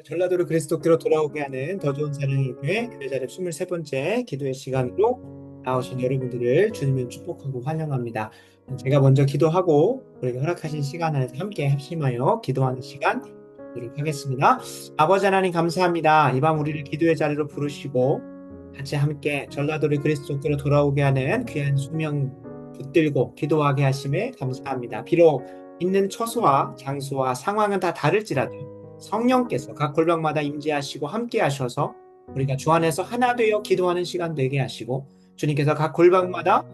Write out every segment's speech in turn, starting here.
전라도를 그리스도께로 돌아오게 하는 더 좋은 사랑의 교회 교회자립 23번째 기도의 시간으로 나오신 여러분들을 주님을 축복하고 환영합니다. 제가 먼저 기도하고 우리가 허락하신 시간 안에서 함께 합심하여 기도하는 시간 갖도록 하겠습니다. 아버지 하나님 감사합니다. 이 밤 우리를 기도의 자리로 부르시고 같이 함께 전라도를 그리스도께로 돌아오게 하는 귀한 수명 붙들고 기도하게 하심에 감사합니다. 비록 있는 처소와 장소와 상황은 다 다를지라도 성령께서 각 골방마다 임재하시고 함께 하셔서 우리가 주 안에서 하나 되어 기도하는 시간 되게 하시고 주님께서 각 골방마다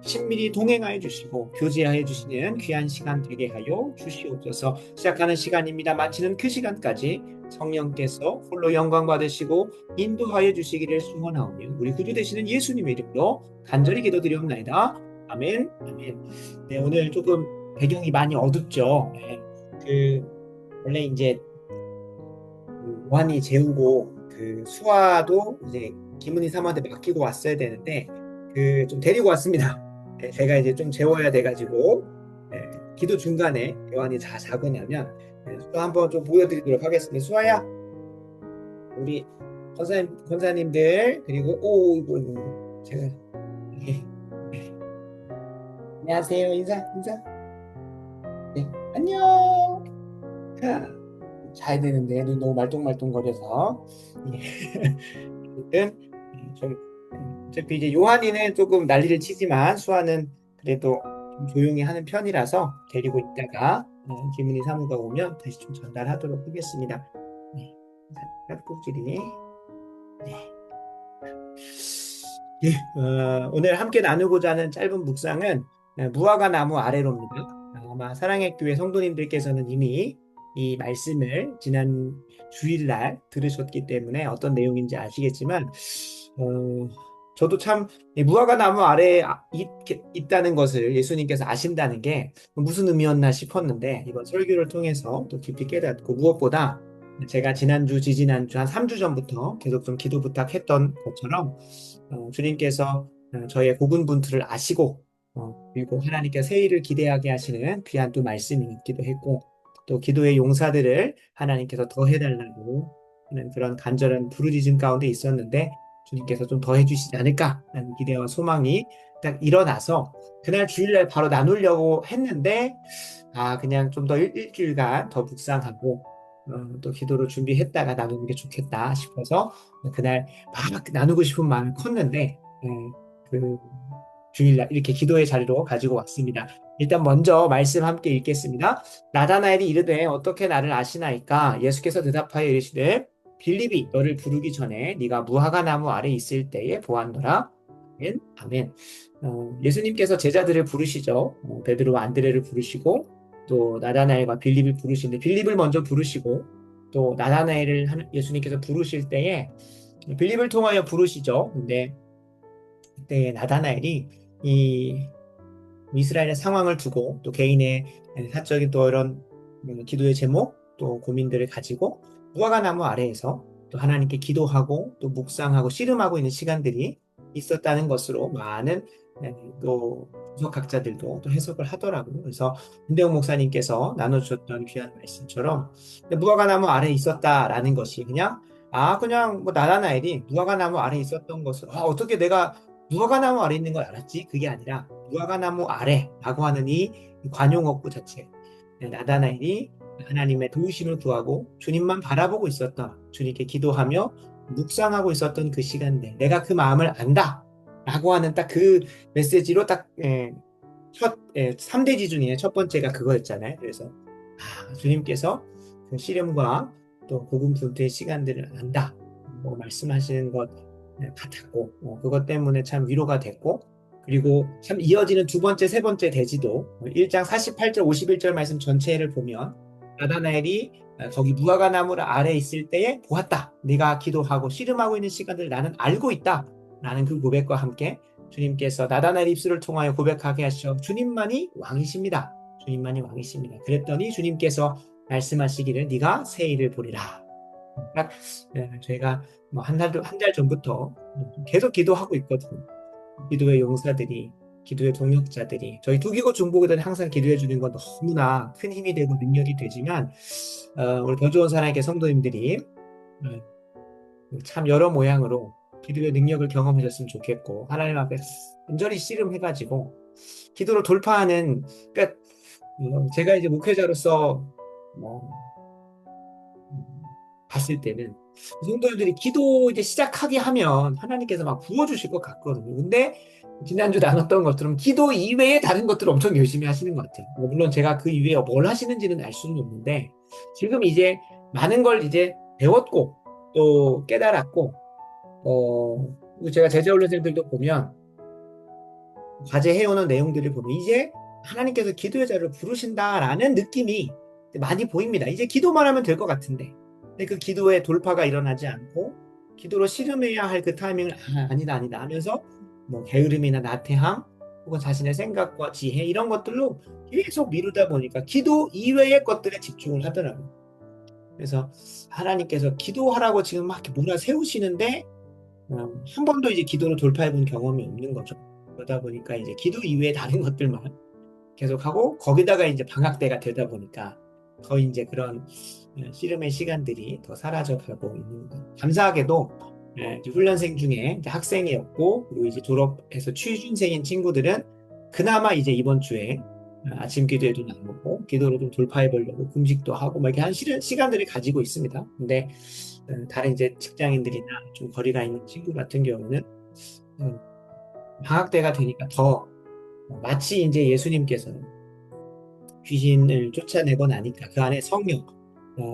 친밀히 동행하여 주시고 교제하여 주시는 귀한 시간 되게 하여 주시옵소서. 시작하는 시간입니다. 마치는 그 시간까지 성령께서 홀로 영광 받으시고 인도하여 주시기를 소원하오며 우리 구주 되시는 예수님의 이름으로 간절히 기도드리옵나이다. 아멘. 아멘. 네, 오늘 조금 배경이 많이 어둡죠. 네, 원래 이제 요한이 재우고 수아도 이제 김은희 사모한테 맡기고 왔어야 되는데 좀 데리고 왔습니다. 네, 제가 이제 좀 재워야 돼가지고 기도 중간에 요한이 다 자고 나면 수아 한번 좀 보여드리도록 하겠습니다. 수아야, 우리 권사님들 그리고 이거 제가 네. 안녕하세요. 인사. 네, 안녕. 자야 되는데 눈 너무 말똥말똥거려서 아무튼 좀 어차피 이제 요한이는 조금 난리를 치지만 수아는 그래도 좀 조용히 하는 편이라서 데리고 있다가 김은희 사무가 오면 다시 좀 전달하도록 하겠습니다. 네, 꼭지리. 네. 예, 오늘 함께 나누고자 하는 짧은 묵상은 무화과 나무 아래로입니다. 아마 사랑의 교회 성도님들께서는 이미 이 말씀을 지난 주일날 들으셨기 때문에 어떤 내용인지 아시겠지만 저도 참 무화과 나무 아래에 있다는 것을 예수님께서 아신다는 게 무슨 의미였나 싶었는데 이번 설교를 통해서 또 깊이 깨닫고 무엇보다 제가 지난주, 지지난주 한 3주 전부터 계속 좀 기도 부탁했던 것처럼 주님께서 저의 고군분투를 아시고 그리고 하나님께서 새 일을 기대하게 하시는 귀한 또 말씀이 있기도 했고 또 기도의 용사들을 하나님께서 더 해달라고 하는 그런 간절한 부르짖음 가운데 있었는데 주님께서 좀 더 해주시지 않을까라는 기대와 소망이 딱 일어나서 그날 주일날 바로 나누려고 했는데 그냥 좀 더 일주일간 더 묵상하고 또 기도로 준비했다가 나누는 게 좋겠다 싶어서 그날 막 나누고 싶은 마음이 컸는데 그 주일날 이렇게 기도의 자리로 가지고 왔습니다. 일단 먼저 말씀 함께 읽겠습니다. 나다나엘이 이르되 어떻게 나를 아시나이까? 예수께서 대답하여 이르시되 빌립이 너를 부르기 전에 네가 무화과 나무 아래 있을 때에 보았노라. 아멘. 아멘. 예수님께서 제자들을 부르시죠. 베드로와 안드레를 부르시고 또 나다나엘과 빌립을 부르시는데 빌립을 먼저 부르시고 또 나다나엘을 예수님께서 부르실 때에 빌립을 통하여 부르시죠. 근데 그때 나다나엘이 이 이스라엘의 상황을 두고 또 개인의 사적인 또 이런 기도의 제목 또 고민들을 가지고 무화과 나무 아래에서 또 하나님께 기도하고 또 묵상하고 씨름하고 있는 시간들이 있었다는 것으로 많은 또 분석학자들도 또 해석을 하더라고요. 그래서 윤대용 목사님께서 나눠주셨던 귀한 말씀처럼 무화과 나무 아래에 있었다라는 것이 그냥 뭐 나다나엘이 무화과 나무 아래에 있었던 것을 어떻게 내가 무화과 나무 아래 있는 걸 알았지? 그게 아니라 무화과 나무 아래라고 하는 이 관용어구 자체 나다나엘이 하나님의 도우심을 구하고 주님만 바라보고 있었던 주님께 기도하며 묵상하고 있었던 그 시간들 내가 그 마음을 안다 라고 하는 딱 그 메시지로 딱 3대지 중에 첫 번째가 그거였잖아요. 그래서 주님께서 그 시름과 또 고군분투의 시간들을 안다 뭐 말씀하시는 것 같았고 그것 때문에 참 위로가 됐고 그리고 참 이어지는 두 번째, 세 번째 대지도 1장 48절, 51절 말씀 전체를 보면 나다나엘이 거기 무화과 나무 아래 있을 때에 보았다. 네가 기도하고 씨름하고 있는 시간들을 나는 알고 있다. 라는 그 고백과 함께 주님께서 나다나엘 입술을 통하여 고백하게 하시죠. 주님만이 왕이십니다. 주님만이 왕이십니다. 그랬더니 주님께서 말씀하시기를 네가 새 일을 보리라. 딱 저희가 한 달 전부터 계속 기도하고 있거든요. 기도의 용사들이 기도의 동역자들이 저희 두기고 중보기도는 항상 기도해 주는 건 너무나 큰 힘이 되고 능력이 되지만 우리 더 좋은 사랑의 성도님들이 참 여러 모양으로 기도의 능력을 경험하셨으면 좋겠고 하나님 앞에 온전히 씨름해가지고 기도로 돌파하는 그러니까 제가 이제 목회자로서 뭐 봤을 때는 성도들이 기도 이제 시작하게 하면 하나님께서 막 부어주실 것 같거든요. 근데 지난주 나눴던 것처럼 기도 이외에 다른 것들을 엄청 열심히 하시는 것 같아요. 물론 제가 그 이외에 뭘 하시는지는 알 수는 없는데 지금 이제 많은 걸 이제 배웠고 또 깨달았고 제가 제자훈련생들도 보면 과제해오는 내용들을 보면 이제 하나님께서 기도의 자를 부르신다라는 느낌이 많이 보입니다. 이제 기도만 하면 될 것 같은데 근데 그 기도의 돌파가 일어나지 않고 기도로 씨름해야 할 그 타이밍을 아니다 하면서 뭐 게으름이나 나태함 혹은 자신의 생각과 지혜 이런 것들로 계속 미루다 보니까 기도 이외의 것들에 집중을 하더라고요. 그래서 하나님께서 기도하라고 지금 막 이렇게 몰아세우시는데 한 번도 이제 기도로 돌파해 본 경험이 없는 거죠. 그러다 보니까 이제 기도 이외에 다른 것들만 계속하고 거기다가 이제 방학 때가 되다 보니까 더 이제 그런 씨름의 시간들이 더 사라져가고 있는 것. 감사하게도 이제 훈련생 중에 이제 학생이었고 그리고 이제 졸업해서 취준생인 친구들은 그나마 이제 이번 주에 아침 기도에도 나오고 기도로 좀 돌파해 보려고 금식도 하고 막 이렇게 한 시간들을 가지고 있습니다. 근데 다른 이제 직장인들이나 좀 거리가 있는 친구 같은 경우는 방학 때가 되니까 더 마치 이제 예수님께서는 귀신을 쫓아내고 나니까 그 안에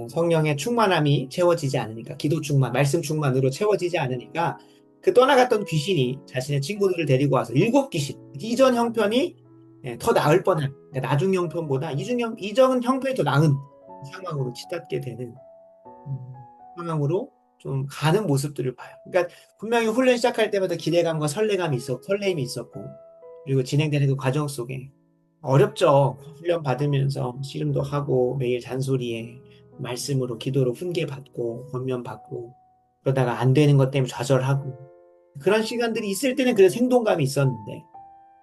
성령의 충만함이 채워지지 않으니까 기도 충만, 말씀 충만으로 채워지지 않으니까 그 떠나갔던 귀신이 자신의 친구들을 데리고 와서 일곱 귀신, 이전 형편이 더 나을 뻔한 그러니까 나중 형편보다 이전 형편이 더 나은 상황으로 치닫게 되는 상황으로 좀 가는 모습들을 봐요. 그러니까 분명히 훈련 시작할 때마다 기대감과 설레임이 있었고 그리고 진행되는 그 과정 속에 어렵죠. 훈련 받으면서 씨름도 하고 매일 잔소리에 말씀으로 기도로 훈계받고 권면받고 그러다가 안 되는 것 때문에 좌절하고 그런 시간들이 있을 때는 그래서 생동감이 있었는데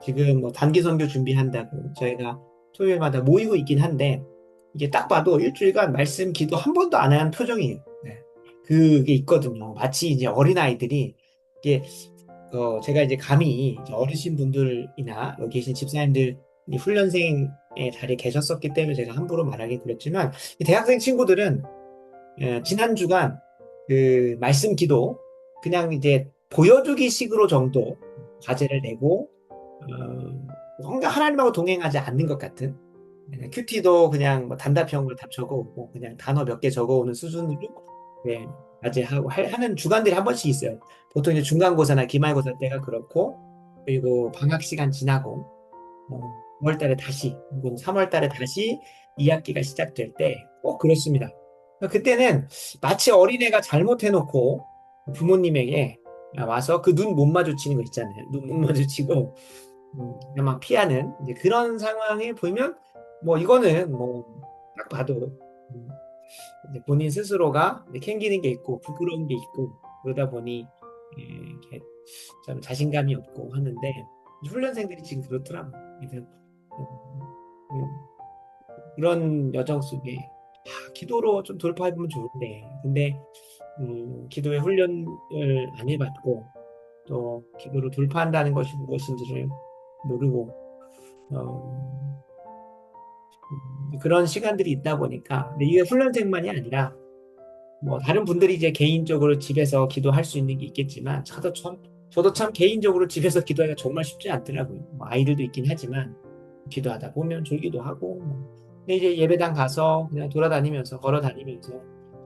지금 뭐 단기 선교 준비한다고 저희가 토요일마다 모이고 있긴 한데 이게 딱 봐도 일주일간 말씀 기도 한 번도 안 한 표정이에요. 네. 그게 있거든요. 마치 이제 어린아이들이 이게 제가 이제 감히 이제 어르신 분들이나 여기 계신 집사님들 이 훈련생의 자리에 계셨었기 때문에 제가 함부로 말하기 그렇지만 이 대학생 친구들은 지난 주간 그 말씀 기도 그냥 이제 보여주기 식으로 정도 과제를 내고 뭔가 하나님하고 동행하지 않는 것 같은 큐티도 그냥 뭐 단답형을 다 적어오고 그냥 단어 몇 개 적어오는 수준으로 네, 과제하고 하는 주간들이 한 번씩 있어요. 보통 이제 중간고사나 기말고사 때가 그렇고 그리고 방학 시간 지나고 9월 달에 다시 혹은 3월 달에 다시 2학기가 시작될 때 꼭 그렇습니다. 그때는 마치 어린애가 잘못해놓고 부모님에게 와서 그 눈 못 마주치는 거 있잖아요. 눈 못 마주치고 그냥 막 피하는 이제 그런 상황에 보이면 뭐 이거는 뭐 딱 봐도 이제 본인 스스로가 캥기는 게 있고 부끄러운 게 있고 그러다 보니 이렇게 좀 자신감이 없고 하는데 훈련생들이 지금 그렇더라고요. 그래서 그런 여정 속에 기도로 좀 돌파해보면 좋은데 근데 기도의 훈련을 안 해봤고 또 기도로 돌파한다는 것이 무엇인지를 모르고 그런 시간들이 있다 보니까 근데 이게 훈련생만이 아니라 뭐 다른 분들이 이제 개인적으로 집에서 기도할 수 있는 게 있겠지만 저도 참 개인적으로 집에서 기도하기가 정말 쉽지 않더라고요. 뭐 아이들도 있긴 하지만 기도하다 보면 졸기도 하고 근데 이제 예배당 가서 그냥 돌아다니면서 걸어 다니면서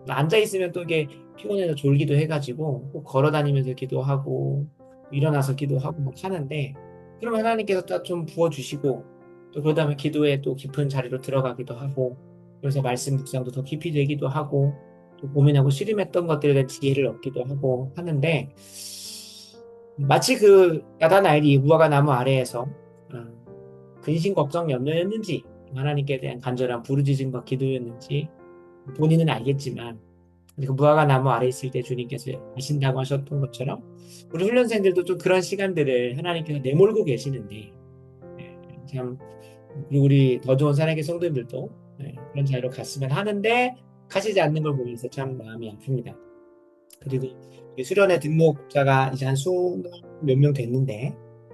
앉아 있으면 또 이게 피곤해서 졸기도 해가지고 꼭 걸어 다니면서 기도하고 일어나서 기도하고 막 하는데 그러면 하나님께서 또 좀 부어주시고 또 그러다 보면 기도에 또 깊은 자리로 들어가기도 하고 그래서 말씀 묵상도 더 깊이 되기도 하고 또 고민하고 씨름했던 것들에 대한 지혜를 얻기도 하고 하는데 마치 그 야단 아이리 무화과 나무 아래에서 근심 걱정 염려였는지 하나님께 대한 간절한 부르짖음과 기도였는지 본인은 알겠지만 그 무화과 나무 아래 있을 때 주님께서 아신다고 하셨던 것처럼 우리 훈련생들도 좀 그런 시간들을 하나님께서 내몰고 계시는데 참 그리고 우리 더 좋은 사랑의 성도님들도 그런 자리로 갔으면 하는데 가시지 않는 걸 보면서 참 마음이 아픕니다. 그리고 이 수련회 등록자가 이제 한 수 몇 명 됐는데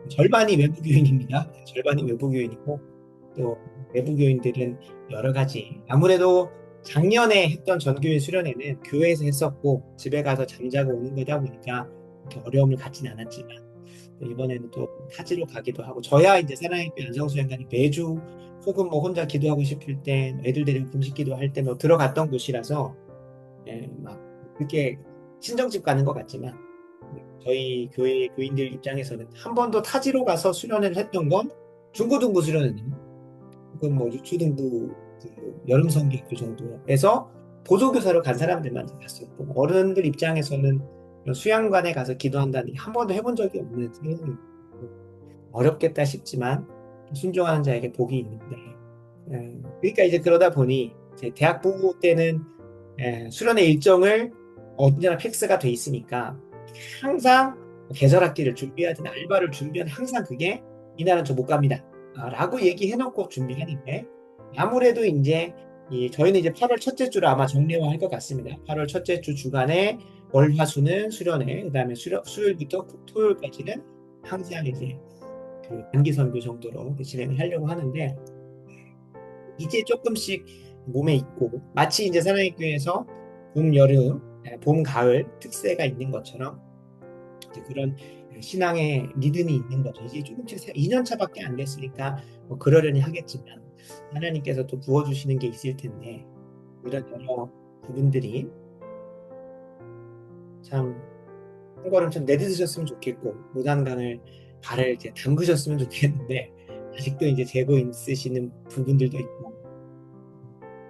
절반이 외부 교인입니다. 절반이 외부 교인이고 또 외부 교인들은 여러 가지 아무래도 작년에 했던 전교인 수련회는 교회에서 했었고 집에 가서 잠자고 오는 거다 보니까 이렇게 어려움을 갖진 않았지만 또 이번에는 또 타지로 가기도 하고 저야 이제 사랑의 교회 안성수양관이 매주 혹은 뭐 혼자 기도하고 싶을 때 애들 데리고 금식 기도할 때 뭐 들어갔던 곳이라서 막 그렇게 친정집 가는 것 같지만 저희 교회 교인들 입장에서는 한 번도 타지로 가서 수련회를 했던 건 중고등부 수련회는 혹은 뭐 유초등부 그 여름 성경교 정도에서 보조교사로 간 사람들만 갔었고 어른들 입장에서는 수양관에 가서 기도한다니 한 번도 해본 적이 없는 어렵겠다 싶지만 순종하는 자에게 복이 있는데 그러니까 이제 그러다 보니 이제 대학부 때는 수련회 일정을 언제나 픽스가 돼 있으니까 항상 계절학기를 준비하든 알바를 준비하든 항상 그게 이날은 저 못 갑니다. 라고 얘기해놓고 준비하는데 아무래도 이제 저희는 이제 8월 첫째 주로 아마 정례화할 것 같습니다. 8월 첫째 주 주간에 월화수는 수련회, 그다음에 수요일부터 토요일까지는 항상 이제 그 단기 선교 정도로 진행을 하려고 하는데 이제 조금씩 몸에 있고 마치 이제 사랑의 교회에서 봄, 여름, 봄, 가을 특세가 있는 것처럼 이제 그런 신앙의 리듬이 있는 거죠. 이제 조금씩 2년 차밖에 안 됐으니까 뭐 그러려니 하겠지만 하나님께서 또 부어주시는 게 있을 텐데 이런 여러 부분들이 참 한 걸음 좀 내딛으셨으면 좋겠고 무단강을 발을 이제 담그셨으면 좋겠는데 아직도 이제 재고 있으시는 부분들도 있고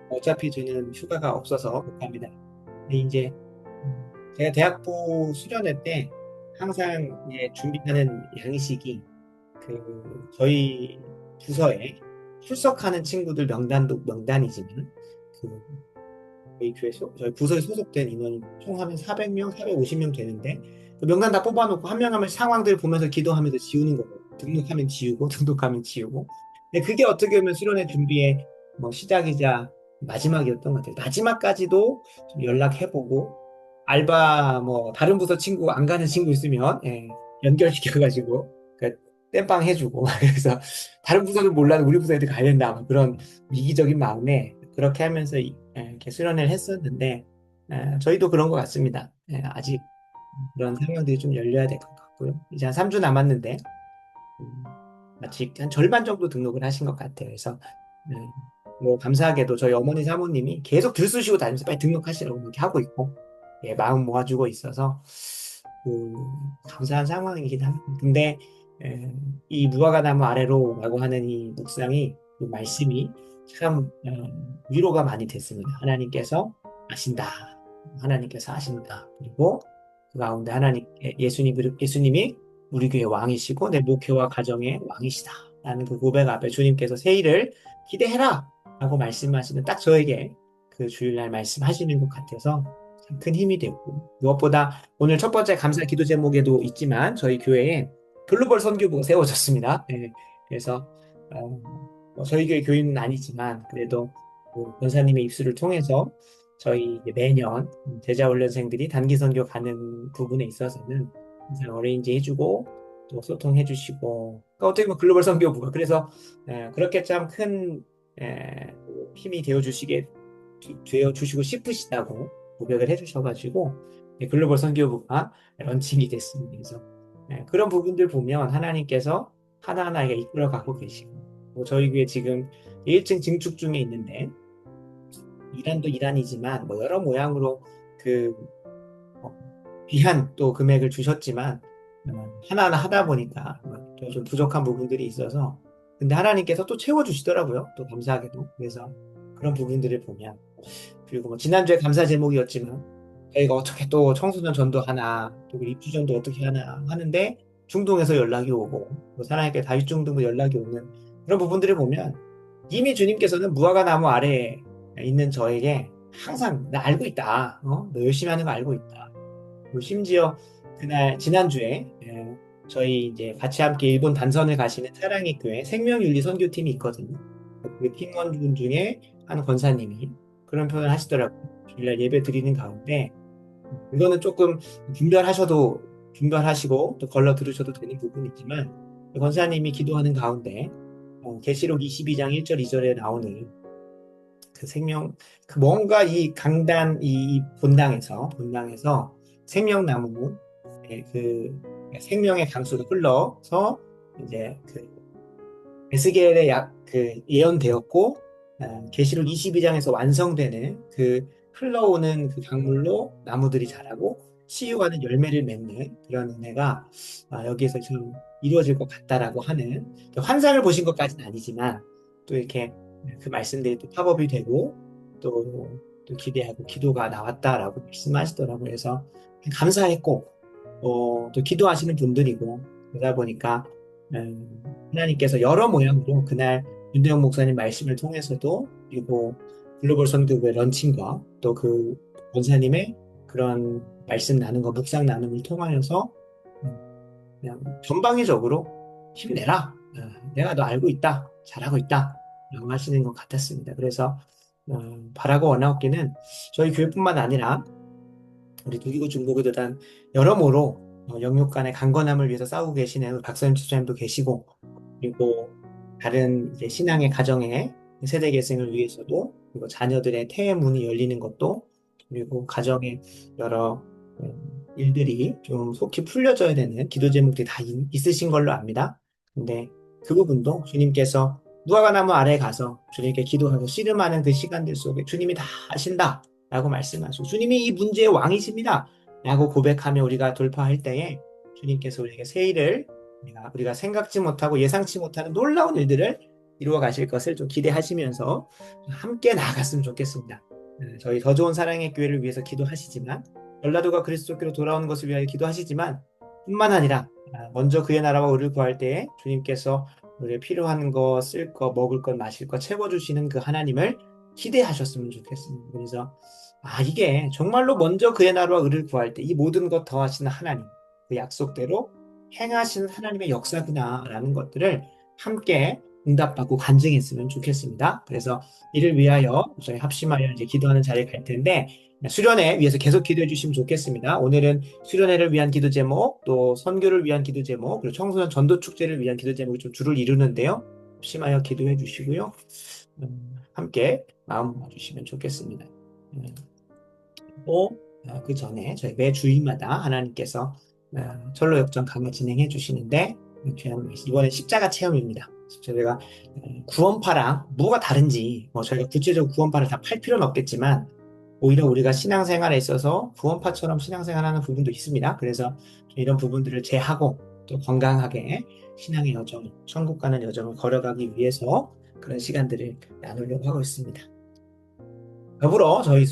어차피 저는 휴가가 없어서 못 갑니다. 근데 이제 제가 대학부 수련회 때 항상 준비하는 양식이 그 저희 부서에 출석하는 친구들 명단도 명단이지만 그 저희 저희 부서에 소속된 인원이 총 하면 400명, 450명 되는데 그 명단 다 뽑아놓고 한 명 한 명 상황들 보면서 기도하면서 지우는 거고 등록하면 지우고 등록하면 지우고 근데 그게 어떻게 보면 수련회 준비의 뭐 시작이자 마지막이었던 것 같아요. 마지막까지도 좀 연락해보고 알바 뭐 다른 부서 친구 안 가는 친구 있으면 연결시켜가지고 그 땜빵 해주고 그래서 다른 부서는 몰라도 우리 부서 애들 가야 된다 뭐 그런 위기적인 마음에 그렇게 하면서 이렇게 수련회를 했었는데 저희도 그런 것 같습니다. 아직 그런 상황들이 좀 열려야 될 것 같고요. 이제 한 3주 남았는데 음, 아직 한 절반 정도 등록을 하신 것 같아요. 그래서 뭐 감사하게도 저희 어머니 사모님이 계속 들쑤시고 다니면서 빨리 등록하시라고 이렇게 하고 있고 마음 모아주고 있어서 그 감사한 상황이긴 합니다. 근데 이 무화과 나무 아래로라고 하는 이 묵상이 그 말씀이 참 위로가 많이 됐습니다. 하나님께서 아신다. 하나님께서 아신다. 그리고 그 가운데 예수님이 우리 교회 왕이시고 내 목회와 가정의 왕이시다. 라는 그 고백 앞에 주님께서 새 일을 기대해라. 라고 말씀하시는 딱 저에게 그 주일날 말씀하시는 것 같아서 참 큰 힘이 되고 무엇보다 오늘 첫 번째 감사 기도 제목에도 있지만 저희 교회에 글로벌 선교부가 세워졌습니다. 그래서 뭐 저희 교회 교인은 아니지만 그래도 그 권사님의 입술을 통해서 저희 이제 매년 제자 훈련생들이 단기 선교 가는 부분에 있어서는 항상 어레인지 해주고 또 소통해 주시고 그러니까 어떻게 보면 글로벌 선교부가 그래서 그렇게 참 큰 힘이 되어 주시고 싶으시다고 고백을 해주셔가지고 글로벌 선교부가 런칭이 됐습니다. 그래서 그런 부분들 보면 하나님께서 하나하나가 이끌어가고 계시고 뭐 저희 교회 지금 1층 증축 중에 있는데 이란도 이란이지만 뭐 여러 모양으로 그 귀한 또 금액을 주셨지만 하나하나 하다 보니까 좀 부족한 부분들이 있어서 근데 하나님께서 또 채워주시더라고요. 또 감사하게도. 그래서 그런 부분들을 보면 그리고 뭐 지난주에 감사 제목이었지만 저희가 어떻게 또 청소년 전도하나 또 입주전도 어떻게 하나 하는데 중동에서 연락이 오고 또 사랑의 다윗 중동도 연락이 오는 그런 부분들을 보면 이미 주님께서는 무화과 나무 아래에 있는 저에게 항상 나 알고 있다. 너 열심히 하는 거 알고 있다. 그리고 심지어 그날 지난주에 저희 이제 같이 함께 일본 단선을 가시는 사랑의 교회 생명윤리 선교팀이 있거든요. 그 팀원 중에 한 권사님이 그런 표현을 하시더라고요. 주일날 예배 드리는 가운데 이거는 조금 분별하시고 또 걸러 들으셔도 되는 부분이지만 권사님이 기도하는 가운데 계시록 22장 1절 2절에 나오는 그 생명 그 뭔가 이 강단 이 본당에서 생명나무 그 생명의 강수가 흘러서 이제 그 에스겔의 그 예언되었고 계시록 22장에서 완성되는 그 흘러오는 그 강물로 나무들이 자라고 치유하는 열매를 맺는 그런 은혜가 여기에서 좀 이루어질 것 같다라고 하는 환상을 보신 것까지는 아니지만 또 이렇게 그 말씀들이 또 팝업이 되고 또 기대하고 기도가 나왔다라고 말씀하시더라고요. 그래서 감사했고 또 기도하시는 분들이고 그러다 보니까 하나님께서 여러 모양으로 그날 윤대영 목사님 말씀을 통해서도 그리고 글로벌 선교회 런칭과 또 그 권사님의 그런 말씀 나눔과 묵상 나눔을 통하여서 그냥 전방위적으로 힘내라. 내가 너 알고 있다. 잘하고 있다. 라고 하시는 것 같았습니다. 그래서 바라고 원하옵기는 저희 교회뿐만 아니라 우리 누기고 중보교도단 여러모로 영육 간의 강건함을 위해서 싸우고 계시는 우리 박사님 집사님도 계시고 그리고 다른 이제 신앙의 가정의 세대 계승을 위해서도 그리고 자녀들의 태의 문이 열리는 것도 그리고 가정의 여러 일들이 좀 속히 풀려져야 되는 기도 제목들이 다 있으신 걸로 압니다. 근데 그 부분도 주님께서 무화과나무 아래에 가서 주님께 기도하고 씨름하는 그 시간들 속에 주님이 다 아신다 라고 말씀하시고 주님이 이 문제의 왕이십니다 라고 고백하며 우리가 돌파할 때에 주님께서 우리에게 새 일을 우리가 생각지 못하고 예상치 못하는 놀라운 일들을 이루어 가실 것을 좀 기대하시면서 함께 나아갔으면 좋겠습니다. 저희 더 좋은 사랑의 교회를 위해서 기도하시지만 전라도가 그리스도교로 돌아오는 것을 위하여 기도하시지만 뿐만 아니라 먼저 그의 나라와 의를 구할 때에 주님께서 우리의 필요한 거, 쓸 거, 먹을 것, 마실 거 채워주시는 그 하나님을 기대하셨으면 좋겠습니다. 그래서 이게 정말로 먼저 그의 나라와 의를 구할 때 이 모든 것 더하시는 하나님 그 약속대로 행하시는 하나님의 역사구나라는 것들을 함께 응답받고 간증했으면 좋겠습니다. 그래서 이를 위하여 저희 합심하여 이제 기도하는 자리에 갈 텐데 수련회 위해서 계속 기도해 주시면 좋겠습니다. 오늘은 수련회를 위한 기도 제목, 또 선교를 위한 기도 제목, 그리고 청소년 전도 축제를 위한 기도 제목이 좀 줄을 이루는데요. 합심하여 기도해 주시고요. 함께 마음 모아주시면 좋겠습니다. 또 그 전에 저희 매 주일마다 하나님께서 철로 역정 강해 진행해 주시는데 이번엔 십자가 체험입니다. 저희가 구원파랑 뭐가 다른지 저희가 구체적으로 구원파를 다 팔 필요는 없겠지만 오히려 우리가 신앙생활에 있어서 구원파처럼 신앙생활하는 부분도 있습니다. 그래서 이런 부분들을 제하고 또 건강하게 신앙의 여정, 천국 가는 여정을 걸어가기 위해서 그런 시간들을 나누려고 하고 있습니다. 더불어 저희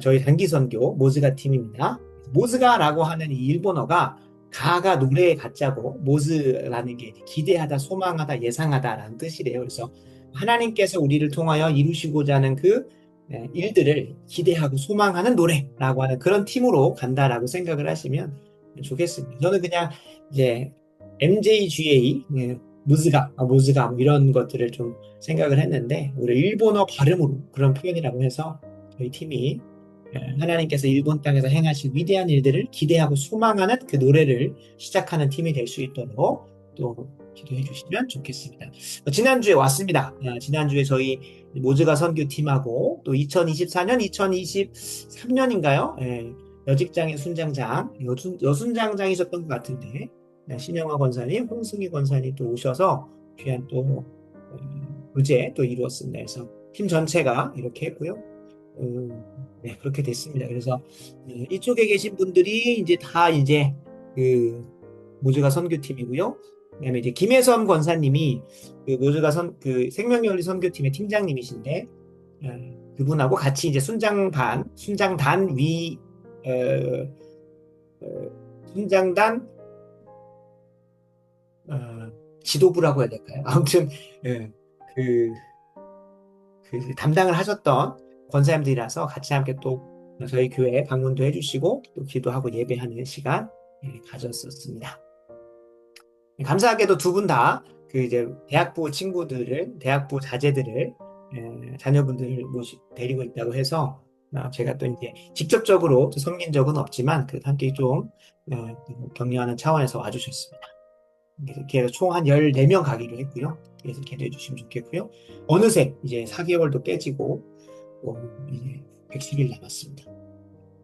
저희 단기선교 모즈가 팀입니다. 모즈가라고 하는 이 일본어가 가가 노래의 가짜고 모즈라는 게 기대하다, 소망하다, 예상하다라는 뜻이래요. 그래서 하나님께서 우리를 통하여 이루시고자 하는 그 일들을 기대하고 소망하는 노래라고 하는 그런 팀으로 간다라고 생각을 하시면 좋겠습니다. 저는 그냥 이제 MJGA 모즈가 뭐 이런 것들을 좀 생각을 했는데 우리 일본어 발음으로 그런 표현이라고 해서 저희 팀이 하나님께서 일본 땅에서 행하신 위대한 일들을 기대하고 소망하는 그 노래를 시작하는 팀이 될 수 있도록 또 기도해 주시면 좋겠습니다. 지난주에 왔습니다. 지난주에 저희 모즈가 선교팀하고 또 2024년, 2023년인가요? 여직장의 순장장, 여순장장이셨던 것 같은데 신영화 권사님, 홍승희 권사님 또 오셔서 귀한 또 의제 또 이루었습니다. 그래서 팀 전체가 이렇게 했고요. 네, 그렇게 됐습니다. 그래서 이쪽에 계신 분들이 이제 다 이제 그 모즈가 선교팀이고요. 그다음에 이제 김혜섬 권사님이 그 모즈가 그 생명연리 선교팀의 팀장님이신데 그분하고 같이 이제 순장단 순장단 지도부라고 해야 될까요? 아무튼 그 담당을 하셨던 권사님들이라서 같이 함께 또 저희 교회 방문도 해주시고 또 기도하고 예배하는 시간 가졌었습니다. 감사하게도 두 분 다 그 이제 대학부 자제들을 자녀분들을 데리고 있다고 해서 제가 또 이제 직접적으로 또 섬긴 적은 없지만 그 함께 좀 격려하는 차원에서 와주셨습니다. 그래서 총 한 14명 가기로 했고요. 그래서 기도해 주시면 좋겠고요. 어느새 이제 4개월도 깨지고 이제 110일 남았습니다.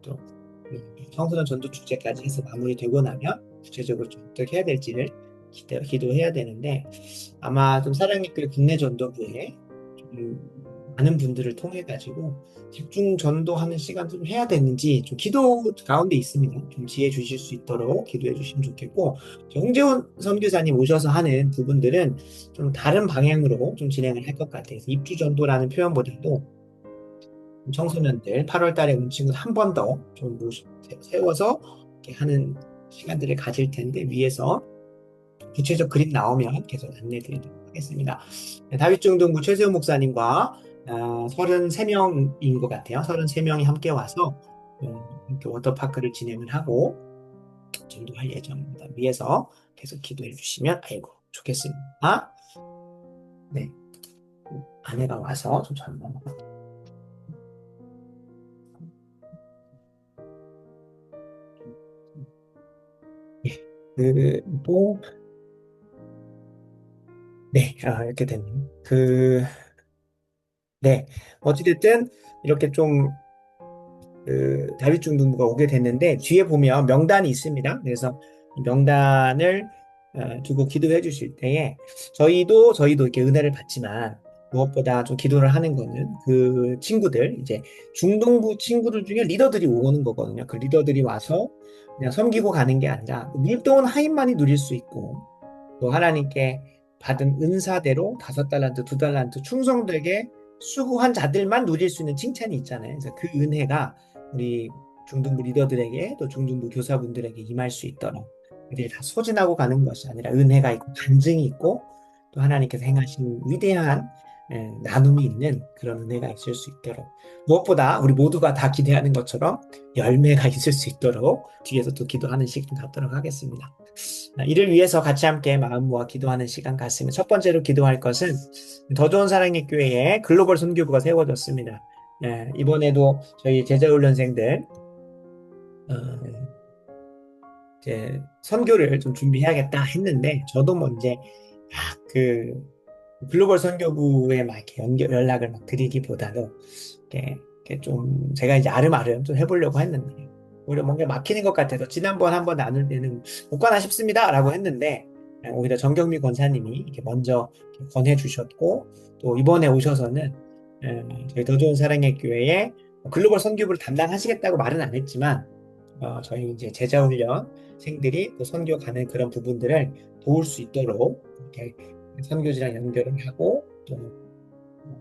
또 청소년 전도 축제까지 해서 마무리되고 나면 구체적으로 좀 어떻게 해야 될지를 기도해야 되는데 아마 좀 사랑의교회 국내 전도부에 좀 많은 분들을 통해 가지고 집중 전도하는 시간도 좀 해야 되는지 좀 기도 가운데 있습니다. 좀 지혜 주실 수 있도록 기도해 주시면 좋겠고 홍재훈 선교사님 오셔서 하는 부분들은 좀 다른 방향으로 좀 진행을 할 것 같아요. 입주 전도라는 표현보다도 청소년들 8월 달에 온 친구 한 번 더 좀 세워서 이렇게 하는 시간들을 가질 텐데 위에서 구체적 그림 나오면 계속 안내 드리도록 하겠습니다. 다윗중동부 최세호 목사님과 33명인 것 같아요. 33명이 함께 와서 이렇게 워터파크를 진행을 하고 전도할 예정입니다. 위에서 계속 기도해 주시면 아이고 좋겠습니다. 네, 아내가 와서 좀 전화. 예, 그리고 네, 이렇게 됐네요. 네, 어찌됐든 이렇게 좀 다윗중등부가 오게 됐는데 뒤에 보면 명단이 있습니다. 그래서 이 명단을 두고 기도해 주실 때에 저희도 이렇게 은혜를 받지만 무엇보다 좀 기도를 하는 거는 그 친구들 이제 중동부 친구들 중에 리더들이 오는 거거든요. 그 리더들이 와서 그냥 섬기고 가는 게 아니라 물동은 하인만이 누릴 수 있고 또 하나님께 받은 은사대로 5달란트, 2달란트 충성되게 수고한 자들만 누릴 수 있는 칭찬이 있잖아요. 그래서 그 은혜가 우리 중등부 리더들에게 또 중등부 교사분들에게 임할 수 있도록 그들이 다 소진하고 가는 것이 아니라 은혜가 있고 간증이 있고 또 하나님께서 행하신 위대한 나눔이 있는 그런 은혜가 있을 수 있도록 무엇보다 우리 모두가 다 기대하는 것처럼 열매가 있을 수 있도록 뒤에서 또 기도하는 시간 갖도록 하겠습니다. 이를 위해서 같이 함께 마음 모아 기도하는 시간 갖습니다. 첫 번째로 기도할 것은 더 좋은 사랑의 교회에 글로벌 선교부가 세워졌습니다. 이번에도 저희 제자훈련생들 이제 선교를 좀 준비해야겠다 했는데 저도 뭐 이제 그 글로벌 선교부에 막 이렇게 연락을 막 드리기보다도 이렇게 좀 제가 이제 아름아름 좀 해보려고 했는데 오히려 뭔가 막히는 것 같아서 지난번 한번 나눌 때는 못 가나 싶습니다라고 했는데 오히려 정경미 권사님이 이렇게 먼저 권해 주셨고 또 이번에 오셔서는 저희 더 좋은 사랑의 교회에 글로벌 선교부를 담당하시겠다고 말은 안 했지만 저희 이제 제자훈련생들이 또 선교 가는 그런 부분들을 도울 수 있도록 이렇게 선교지랑 연결을 하고 또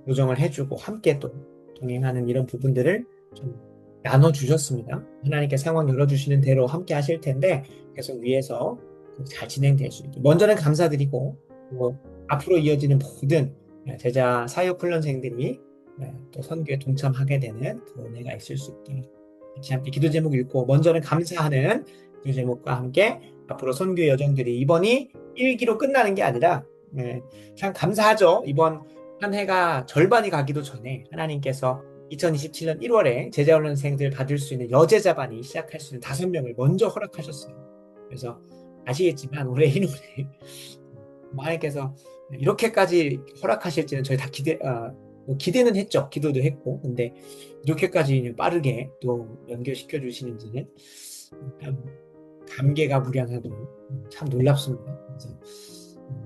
요정을 해주고 함께 또 동행하는 이런 부분들을 좀 나눠주셨습니다. 하나님께 상황 열어주시는 대로 함께 하실 텐데 계속 위에서 잘 진행될 수 있게 먼저는 감사드리고 또 앞으로 이어지는 모든 제자 사역 훈련생들이 또 선교에 동참하게 되는 그 은혜가 있을 수 있게 같이 함께 기도 제목 읽고 먼저는 감사하는 기도 제목과 함께 앞으로 선교 여정들이 이번이 1기로 끝나는 게 아니라 참 감사하죠. 이번 한 해가 절반이 가기도 전에 하나님께서 2027년 1월에 제자훈련생들 받을 수 있는 여제자반이 시작할 수 있는 5명을 먼저 허락하셨어요. 그래서 아시겠지만 올해 1월에 하나님께서 이렇게까지 허락하실지는 저희 다 뭐 기대는 했죠. 기도도 했고. 근데 이렇게까지 빠르게 또 연결시켜 주시는지는 참 감개가 무량하고 참 놀랍습니다. 그래서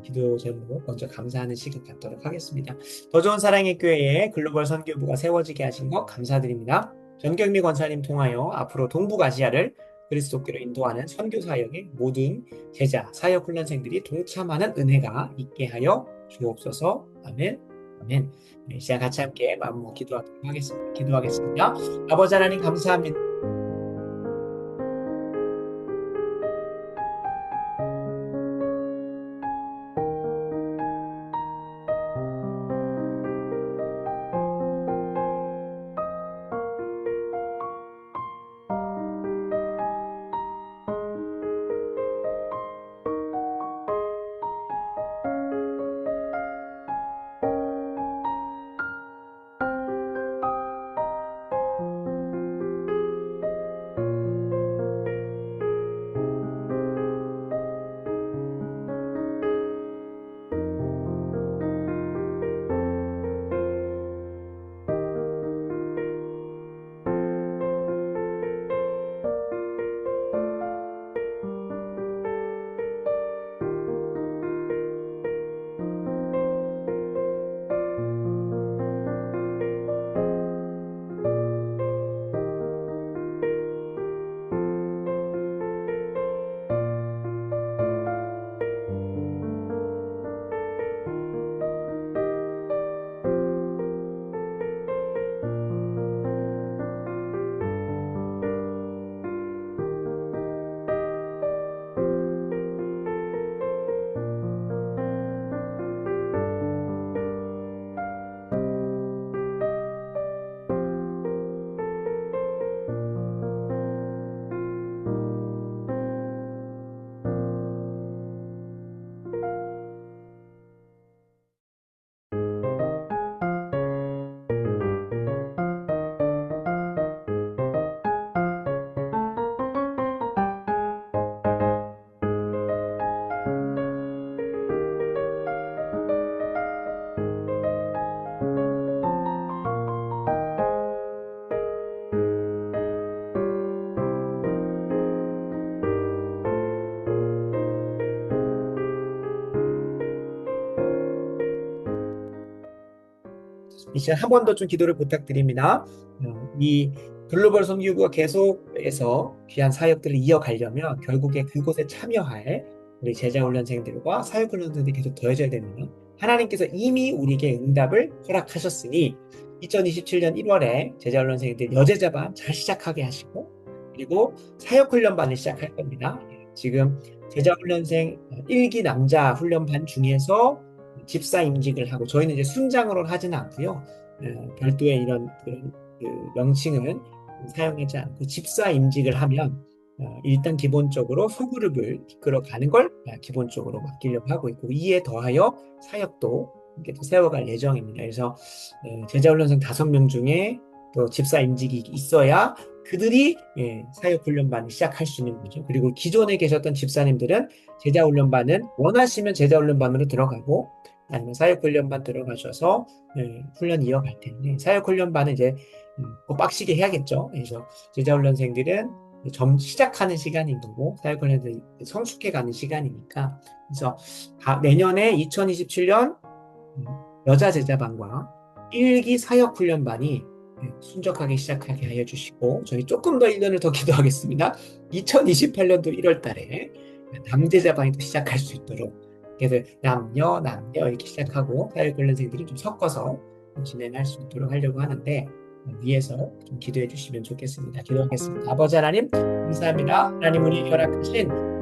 기도 제목으로 먼저 감사하는 시간 갖도록 하겠습니다. 더 좋은 사랑의 교회에 글로벌 선교부가 세워지게 하신 것 감사드립니다. 전경미 권사님 통하여 앞으로 동북아시아를 그리스도교로 인도하는 선교 사역에 모든 제자, 사역 훈련생들이 동참하는 은혜가 있게 하여 주옵소서. 아멘. 아멘. 이 시간 같이 함께 마음 기도하도록 하겠습니다. 기도하겠습니다. 아버지 하나님 감사합니다. 이 시간 한 번 더 좀 기도를 부탁드립니다. 이 글로벌 선교부가 계속해서 귀한 사역들을 이어가려면 결국에 그곳에 참여할 우리 제자훈련생들과 사역훈련생들이 계속 더해져야 됩니다. 하나님께서 이미 우리에게 응답을 허락하셨으니 2027년 1월에 제자훈련생들 여제자반 잘 시작하게 하시고 그리고 사역훈련반을 시작할 겁니다. 지금 제자훈련생 1기 남자 훈련반 중에서 집사 임직을 하고 저희는 이제 순장으로 하지는 않고요. 별도의 이런 그 명칭은 사용하지 않고 집사 임직을 하면 일단 기본적으로 소그룹을 이끌어가는 걸 기본적으로 맡기려고 하고 있고 이에 더하여 사역도 이렇게 또 세워갈 예정입니다. 그래서 제자훈련생 5명 중에 또 집사 임직이 있어야 그들이 사역훈련반을 시작할 수 있는 거죠. 그리고 기존에 계셨던 집사님들은 제자훈련반은 원하시면 제자훈련반으로 들어가고 아니면 사역훈련반 들어가셔서 훈련 이어갈 텐데 사역훈련반은 이제 빡시게 해야겠죠. 그래서 제자훈련생들은 시작하는 시간인 거고 사역훈련생들이 성숙해가는 시간이니까 그래서 내년에 2027년 여자 제자반과 1기 사역훈련반이 순적하게 시작하게 하여 주시고 저희 조금 더 1년을 더 기도하겠습니다. 2028년도 1월 달에 남제자반이 또 시작할 수 있도록 그래서 남녀 이렇게 시작하고 사역훈련생들이 좀 섞어서 진행할 수 있도록 하려고 하는데 위에서 좀 기도해 주시면 좋겠습니다. 기도하겠습니다. 아버지 하나님 감사합니다. 하나님 우리 허락하신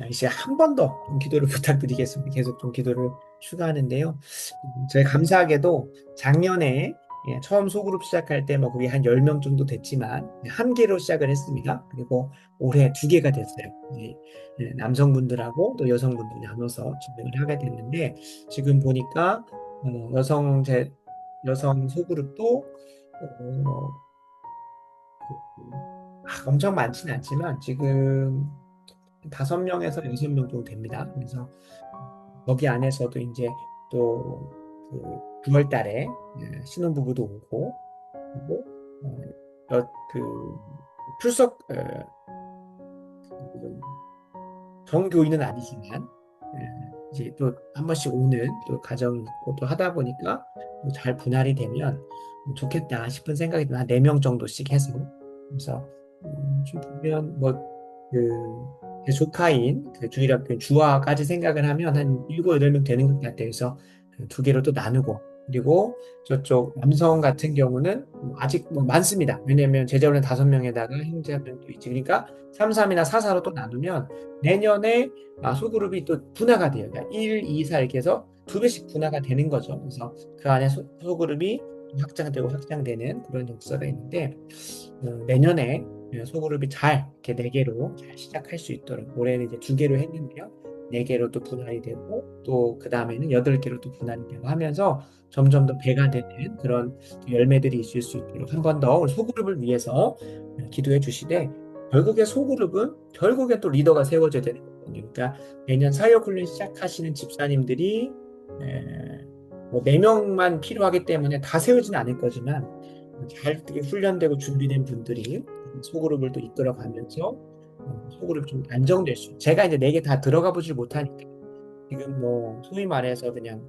이제 한 번 더 기도를 부탁드리겠습니다. 계속 좀 기도를 추가하는데요. 저희 감사하게도 작년에 처음 소그룹 시작할 때 뭐 그게 한 10명 정도 됐지만 한 개로 시작을 했습니다. 그리고 올해 2개가 됐어요. 남성분들하고 또 여성분들 나눠서 진행을 하게 됐는데 지금 보니까 여성 소그룹도 엄청 많지는 않지만 지금 5명에서 6명 정도 됩니다. 그래서 거기 안에서도 이제 또그 9월 달에 신혼부부도 오고 그리고 그 출석 정교인은 아니지만 이제 또 한 번씩 오는 또 가정이 있고 또 하다 보니까 잘 분할이 되면 좋겠다 싶은 생각이 한 4명 정도씩 해서 그래서 좀 보면 그 조카인 그 주일학교 주화까지 생각을 하면 한 7, 8명 되는 것 같아요. 그래서 그 2개로 또 나누고 그리고 저쪽 남성 같은 경우는 아직 많습니다. 왜냐면 제자훈련 5명에다가 형제 한 명도 있지. 그러니까 3, 3이나 4, 4로 또 나누면 내년에 소그룹이 또 분화가 돼요. 그러니까 1, 2, 4 이렇게 해서 두 배씩 분화가 되는 거죠. 그래서 그 안에 소그룹이 확장되고 확장되는 그런 역사가 있는데 내년에 소그룹이 잘 이렇게 네 개로 잘 시작할 수 있도록 올해는 이제 두 개로 했는데요. 네 개로 또 분할이 되고 또 그 다음에는 여덟 개로 또 분할이 되고 하면서 점점 더 배가 되는 그런 열매들이 있을 수 있도록 한 번 더 소그룹을 위해서 기도해 주시되 결국에 소그룹은 결국에 또 리더가 세워져야 되는 거거든요. 그러니까 내년 사역훈련 시작하시는 집사님들이 뭐 4명만 필요하기 때문에 다 세우지는 않을 거지만 잘 되게 훈련되고 준비된 분들이 소그룹을 또 이끌어가면서 소그룹이 좀 안정될 수. 제가 이제 4개 다 들어가 보질 못하니까 지금 뭐 소위 말해서 그냥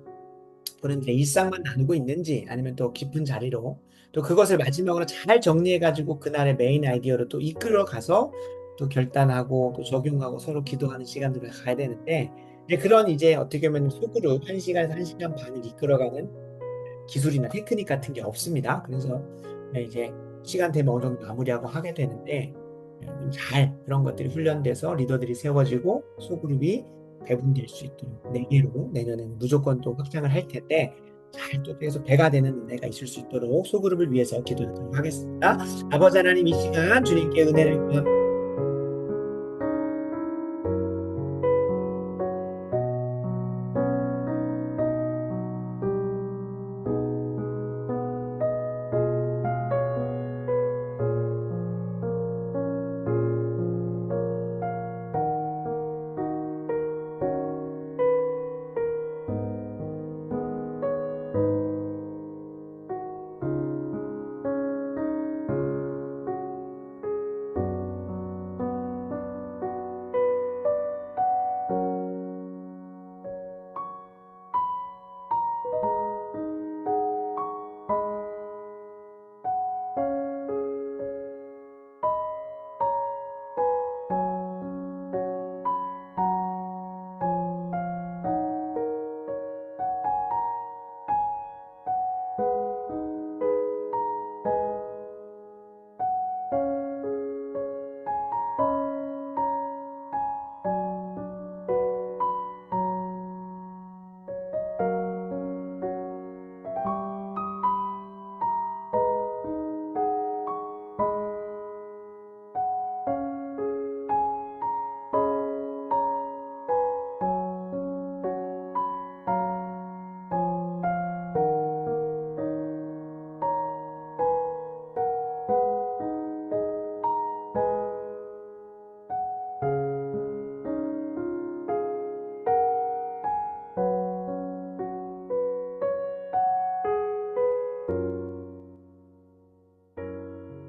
그런 게 일상만 나누고 있는지 아니면 또 깊은 자리로 또 그것을 마지막으로 잘 정리해가지고 그날의 메인 아이디어로 또 이끌어가서 또 결단하고 또 적용하고 서로 기도하는 시간들을 가야 되는데 이제 그런 이제 어떻게 보면 소그룹 1시간에서 1시간 반을 이끌어가는 기술이나 테크닉 같은 게 없습니다. 그래서 이제 시간 되면 어느 정도 마무리하고 하게 되는데 잘 그런 것들이 훈련돼서 리더들이 세워지고 소그룹이 배분될 수 있도록 4개로 내년에는 무조건 또 확장을 할 텐데 잘 또 계속 배가 되는 은혜가 있을 수 있도록 소그룹을 위해서 기도하도록 하겠습니다. 아버지 하나님 이 시간 주님께 은혜를 구합니다.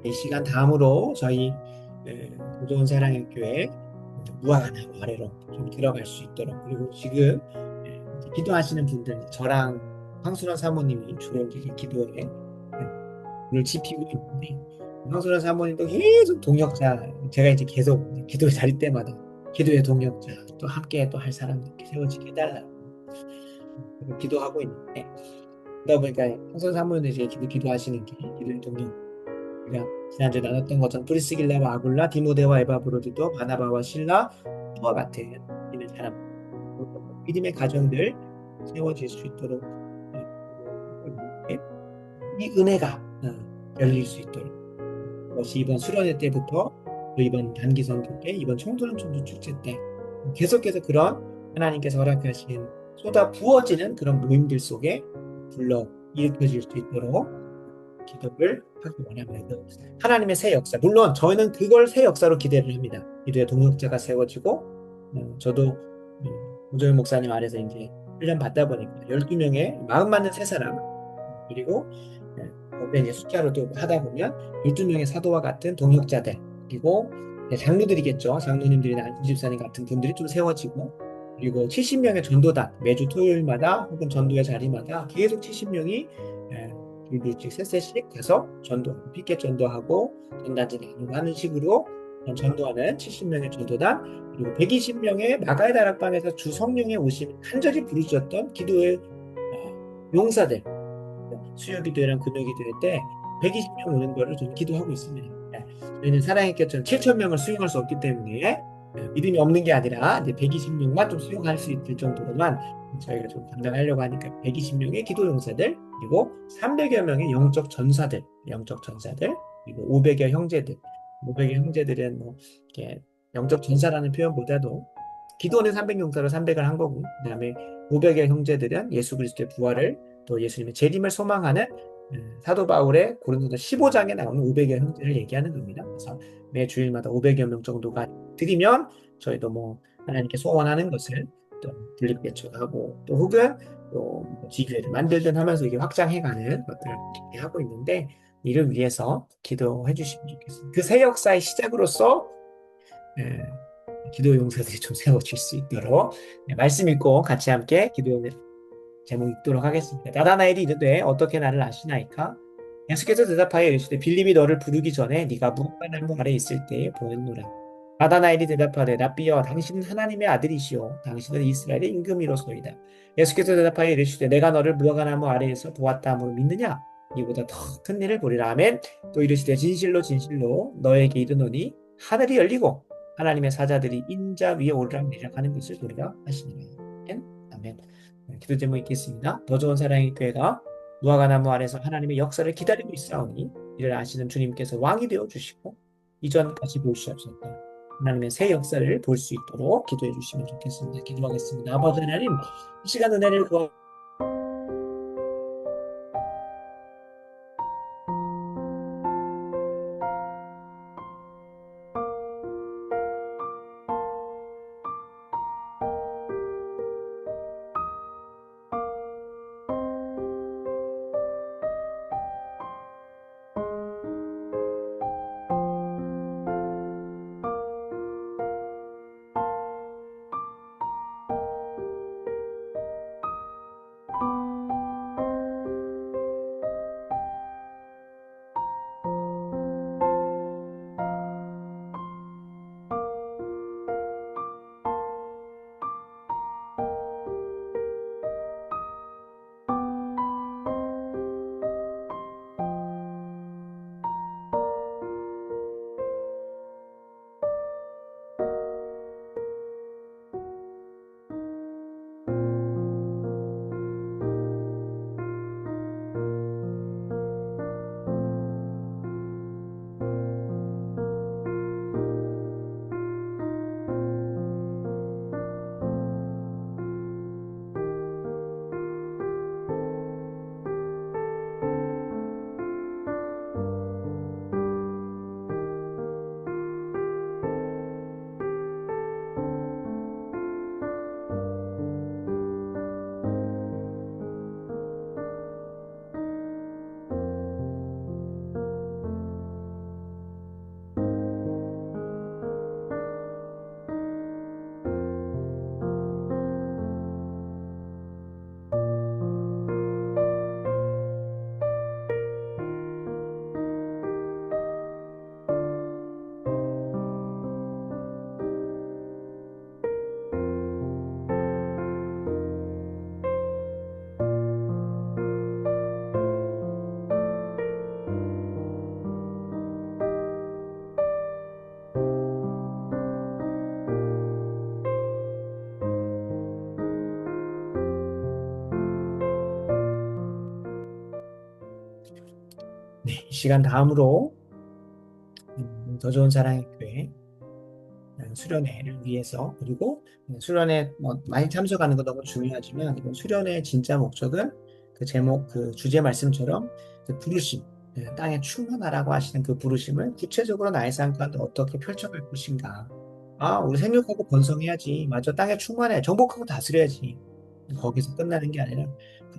이 시간 다음으로 저희 도전 사랑의 교회 무화과 나무 아래로 좀 들어갈 수 있도록 그리고 지금 기도하시는 분들 저랑 황순원 사모님이 주로 이제 기도에 불을 지피고 있는데 황순원 사모님도 계속 동역자 제가 이제 계속 기도에 자리 때마다 기도의 동역자 또 함께 또 할 사람 이렇게 세워지게 해달라고 기도하고 있는데 그러다 보니까 황순원 사모님도 이제 기도하시는 게 기도의 동역 우리가 지난주에 나눴던 것처럼 프리스길라와 아굴라, 디모데와 에바브로드도 바나바와 실라, 와 같은 믿는 사람, 믿음의 가정들 세워질 수 있도록 이 은혜가 열릴 수 있도록 그것이 이번 수련회 때부터 또 이번 단기 선교 때, 이번 청소년 청주 축제 때 계속해서 그런 하나님께서 허락하신 쏟아 부어지는 그런 모임들 속에 불러 일으켜질 수 있도록 기도를 하기 원합니다. 하나님의 새 역사. 물론 저희는 그걸 새 역사로 기대를 합니다. 기도의 동역자가 세워지고 저도 오조영 목사님 아래서 이제 훈련 받다 보니까 12명의 마음 맞는 새 사람 그리고 거기에 이제 숫자로도 하다 보면 12명의 사도와 같은 동역자들 그리고 장로들이겠죠. 장로님들이나 안수집사님 같은 분들이 좀 세워지고 그리고 70명의 전도단 매주 토요일마다 혹은 전도의 자리마다 계속 70명이 일주일씩 셋씩 가서 전도, 피켓 전도하고 전단지 나누고 하는 식으로 전도하는 70명의 전도단 그리고 120명의 마가의 다락방에서 주 성령의 오심 간절히 부르짖었던 기도의 용사들 수요 기도회랑 금요 기도회 때 120명 오는 거를 저는 기도하고 있습니다. 저희는 사랑의 곁처럼 7,000명을 수용할 수 없기 때문에 믿음이 없는 게 아니라 이제 120명만 좀 수용할 수 있을 정도로만 저희가 좀 감당하려고 하니까 120명의 기도 용사들, 그리고 300여 명의 영적 전사들, 그리고 500여 형제들. 500여 형제들은 뭐 이렇게 영적 전사라는 표현보다도 기도는 300용사로 300을 한 거고, 그다음에 500여 형제들은 예수 그리스도의 부활을, 또 예수님의 재림을 소망하는 사도 바울의 고린도서 15장에 나오는 500여 형제를 얘기하는 겁니다. 그래서 매 주일마다 500여 명 정도가 드리면 저희도 뭐 하나님께 소원하는 것을 또 분립개척하고, 또 혹은 또 지교회를 만들든 하면서 이게 확장해가는 것들을 이렇게 하고 있는데, 이를 위해서 기도해 주시면 좋겠습니다. 그 새 역사의 시작으로서 예, 기도 용사들이 좀 세워질 수 있도록, 말씀 읽고 같이 함께 기도 제목 읽도록 하겠습니다. 나다나엘이 이르되 어떻게 나를 아시나이까? 예수께서 대답하여 이르시되 빌립이 너를 부르기 전에 네가 무화과 나무 아래 있을 때에 보였노라. 나다나엘이 대답하되 랍비여 당신은 하나님의 아들이시오 당신은 이스라엘의 임금이로소이다. 예수께서 대답하여 이르시되 내가 너를 무화과 나무 아래에서 보았다 함으로 믿느냐? 이보다 더 큰 일을 보리라. 아멘. 또 이르시되 진실로 진실로 너에게 이르노니 하늘이 열리고 하나님의 사자들이 인자 위에 오르락내리락 하는 것을 보리라 하시니라. 아멘. 아멘. 기도 제목 읽겠습니다. 더 좋은 사랑의 교회가 무화과 나무 아래서 하나님의 역사를 기다리고 있사오니 이를 아시는 주님께서 왕이 되어 주시고 이전까지 보시옵소서. 하나님의 새 역사를 볼 수 있도록 기도해 주시면 좋겠습니다. 기도하겠습니다. 아버지 하나님, 이 시간 은혜를 구하 이 시간 다음으로 더 좋은 사랑의 교회 수련회를 위해서, 그리고 수련회 뭐 많이 참석하는 거 너무 중요하지만 이번 수련회의 진짜 목적은 그 제목, 그 주제 말씀처럼 그 부르심, 땅에 충만하라고 하시는 그 부르심을 구체적으로 나의 삶 가운데 어떻게 펼쳐갈 것인가. 아, 우리 생육하고 번성해야지. 맞아, 땅에 충만해. 정복하고 다스려야지. 거기서 끝나는 게 아니라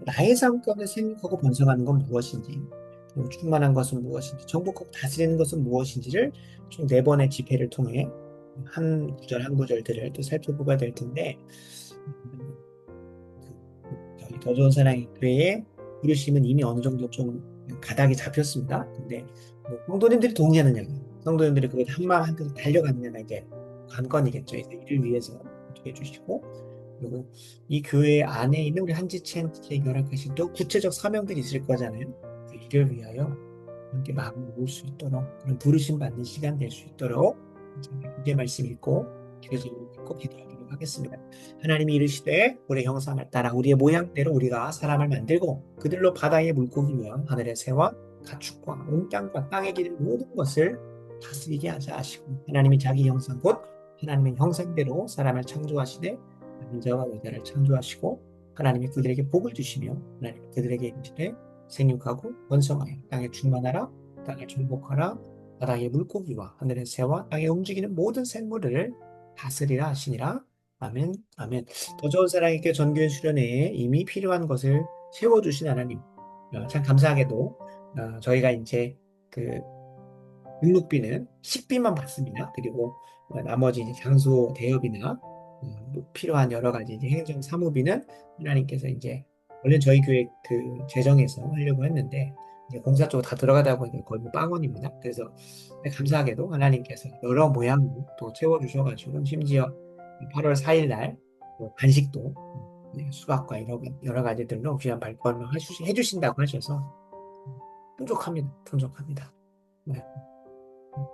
나의 삶 가운데 생육하고 번성하는 건 무엇인지, 그리고 충만한 것은 무엇인지, 정복하고 다스리는 것은 무엇인지를 총 4번의 집회를 통해 한 구절 한 구절들을 또 살펴보게 될 텐데, 저희 더 좋은 사랑의 교회의 부르심은 이미 어느 정도 좀 가닥이 잡혔습니다. 근데 뭐 성도님들이 동의하느냐, 성도님들이 그걸 한마음 한뜻 달려가느냐가 이제 관건이겠죠. 이제 이를 위해서 해주시고, 그리고 이 교회 안에 있는 우리 한지체한테 열악하신 또 구체적 사명들이 있을 거잖아요. 이를 위하여 함께 마음을 모을 수 있도록, 그런 부르심 받는 시간 될 수 있도록 주제 말씀 읽고 기도 제목 읽고 기도하도록 하겠습니다. 하나님이 이르시되 우리의 형상을 따라 우리의 모양대로 우리가 사람을 만들고 그들로 바다의 물고기와 하늘의 새와 가축과 온 땅과 땅에 기는 모든 것을 다스리게 하자 하시고 하나님이 자기 형상 곧 하나님의 형상대로 사람을 창조하시되 남자와 여자를 창조하시고 하나님이 그들에게 복을 주시며 하나님이 그들에게 이르시되 생육하고 번성하여 땅에 충만하라 땅을 정복하라 바다의 물고기와 하늘의 새와 땅에 움직이는 모든 생물을 다스리라 하시니라. 아멘, 아멘. 더 좋은 사랑에게 전교회 수련회에 이미 필요한 것을 채워주신 하나님. 참 감사하게도 저희가 이제 그 등록비는 식비만 받습니다. 그리고 나머지 이제 장소 대여비나 뭐 필요한 여러 가지 이제 행정 사무비는 하나님께서 이제 원래 저희 교회 그 재정에서 하려고 했는데 이제 공사 쪽으로 다 들어가다 보니까 거의 뭐 빵원입니다. 그래서 감사하게도 하나님께서 여러 모양으로 또 채워주셔가지고 심지어 8월 4일 날 간식도 네, 수박과 여러 가지들로 귀한 발걸음을 해주신다고 하셔서 풍족합니다. 풍족합니다. 네.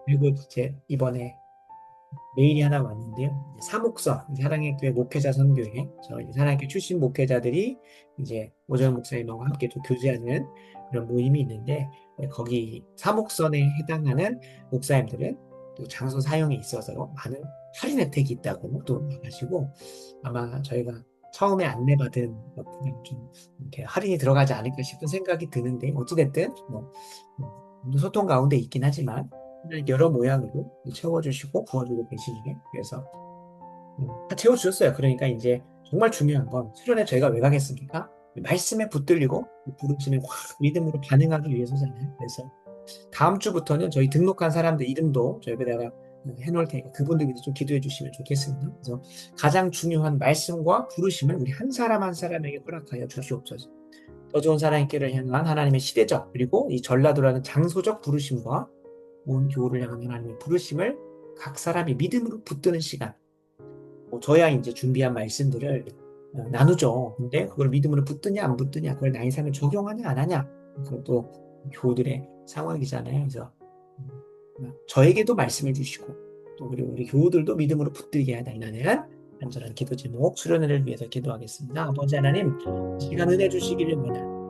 그리고 이제 이번에 메일이 하나 왔는데요. 사목서, 사랑의 교회 목회자 선교회, 저 이제 사랑의 교회 출신 목회자들이 이제 오전 목사님하고 함께 또 교제하는 그런 모임이 있는데, 거기 사목선에 해당하는 목사님들은 또 장소 사용에 있어서 많은 할인 혜택이 있다고 또 하시고, 아마 저희가 처음에 안내받은 그냥 좀 이렇게 할인이 들어가지 않을까 싶은 생각이 드는데, 어찌됐든, 소통 가운데 있긴 하지만, 여러 모양으로 채워주시고 부어주고 계시니 그래서 다 채워주셨어요. 그러니까 이제 정말 중요한 건 수련회 저희가 왜 가겠습니까? 말씀에 붙들리고 부르심에 확 믿음으로 반응하기 위해서잖아요. 그래서 다음 주부터는 저희 등록한 사람들 이름도 저희에다가 해놓을 테니까 그분들께서 좀 기도해 주시면 좋겠습니다. 그래서 가장 중요한 말씀과 부르심을 우리 한 사람 한 사람에게 허락하여 주시옵소서. 더 좋은 사랑의 길을 향한 하나님의 시대적 그리고 이 전라도라는 장소적 부르심과 온 교우를 향한 하나님의 부르심을 각 사람이 믿음으로 붙드는 시간. 저야 이제 준비한 말씀들을 나누죠. 근데 그걸 믿음으로 붙드냐 안 붙드냐, 그걸 나의 삶에 적용하냐 안 하냐, 그것도 교우들의 상황이잖아요. 그래서 저에게도 말씀을 주시고 또 그리고 우리 교우들도 믿음으로 붙들게 해달라는 간절한 기도 제목 수련회를 위해서 기도하겠습니다. 아버지 하나님, 시간 은혜 주시기를 원합니다.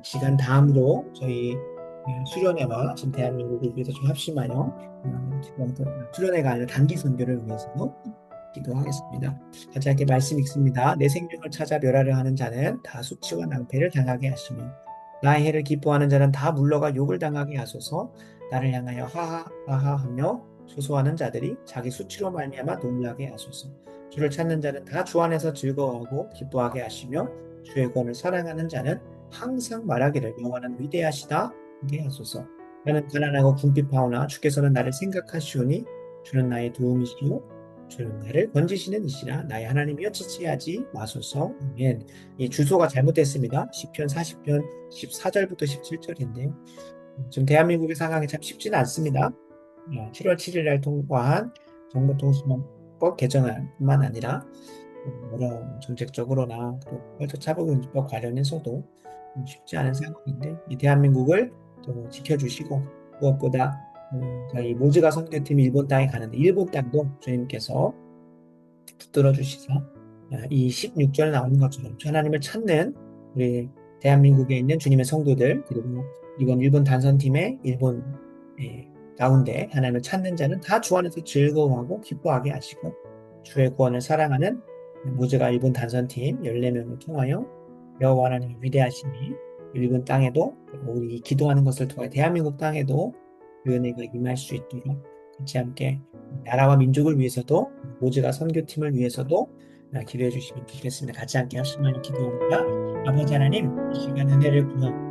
시간 다음으로 저희 수련회와 지금 대한민국을 위해서 좀 합심하여 지금 수련회가 아니라 단기 선교를 위해서 기도하겠습니다. 같이 함께 말씀 읽습니다. 내 생명을 찾아 멸하려 하는 자는 다 수치와 낭패를 당하게 하시며 나의 해를 기뻐하는 자는 다 물러가 욕을 당하게 하소서. 나를 향하여 하하하하 하며 소소하는 자들이 자기 수치로 말미암아 놀라게 하소서. 주를 찾는 자는 다 주 안에서 즐거워하고 기뻐하게 하시며 주의 권을 사랑하는 자는 항상 말하기를 여호와는 위대하시다 하게 하소서. 나는 가난하고 궁핍하오나 주께서는 나를 생각하시오니 주는 나의 도움이시요 주는 나를 건지시는 이시라. 나의 하나님이여 지체하지 마소서. 아멘. 이 주소가 잘못됐습니다. 시편 40편 14절부터 17절인데요. 지금 대한민국의 상황이 참 쉽지는 않습니다. 7월 7일 날 통과한 정보통신망법 개정안뿐만 아니라 여러 정책적으로나 또 혈터차별금지법 관련해서도 쉽지 않은 상황인데 이 대한민국을 또 지켜주시고 무엇보다 저희 모즈가 선교팀이 일본 땅에 가는데 일본 땅도 주님께서 붙들어 주시사 이 16절에 나오는 것처럼 하나님을 찾는 우리 대한민국에 있는 주님의 성도들 그리고 이번 일본 단선팀의 일본 가운데 하나님을 찾는 자는 다 주 안에서 즐거워하고 기뻐하게 하시고 주의 구원을 사랑하는 모즈가 일본 단선팀 14명을 통하여 여호와 하나님의 위대하심이 일본 땅에도 우리 기도하는 것을 통해 대한민국 땅에도 그 은혜가 임할 수 있도록 같이 함께 나라와 민족을 위해서도 모즈가 선교팀을 위해서도 기도해 주시면 좋겠습니다. 같이 함께 합심하여 기도합니다. 아버지 하나님, 이 시간 은혜를 구하고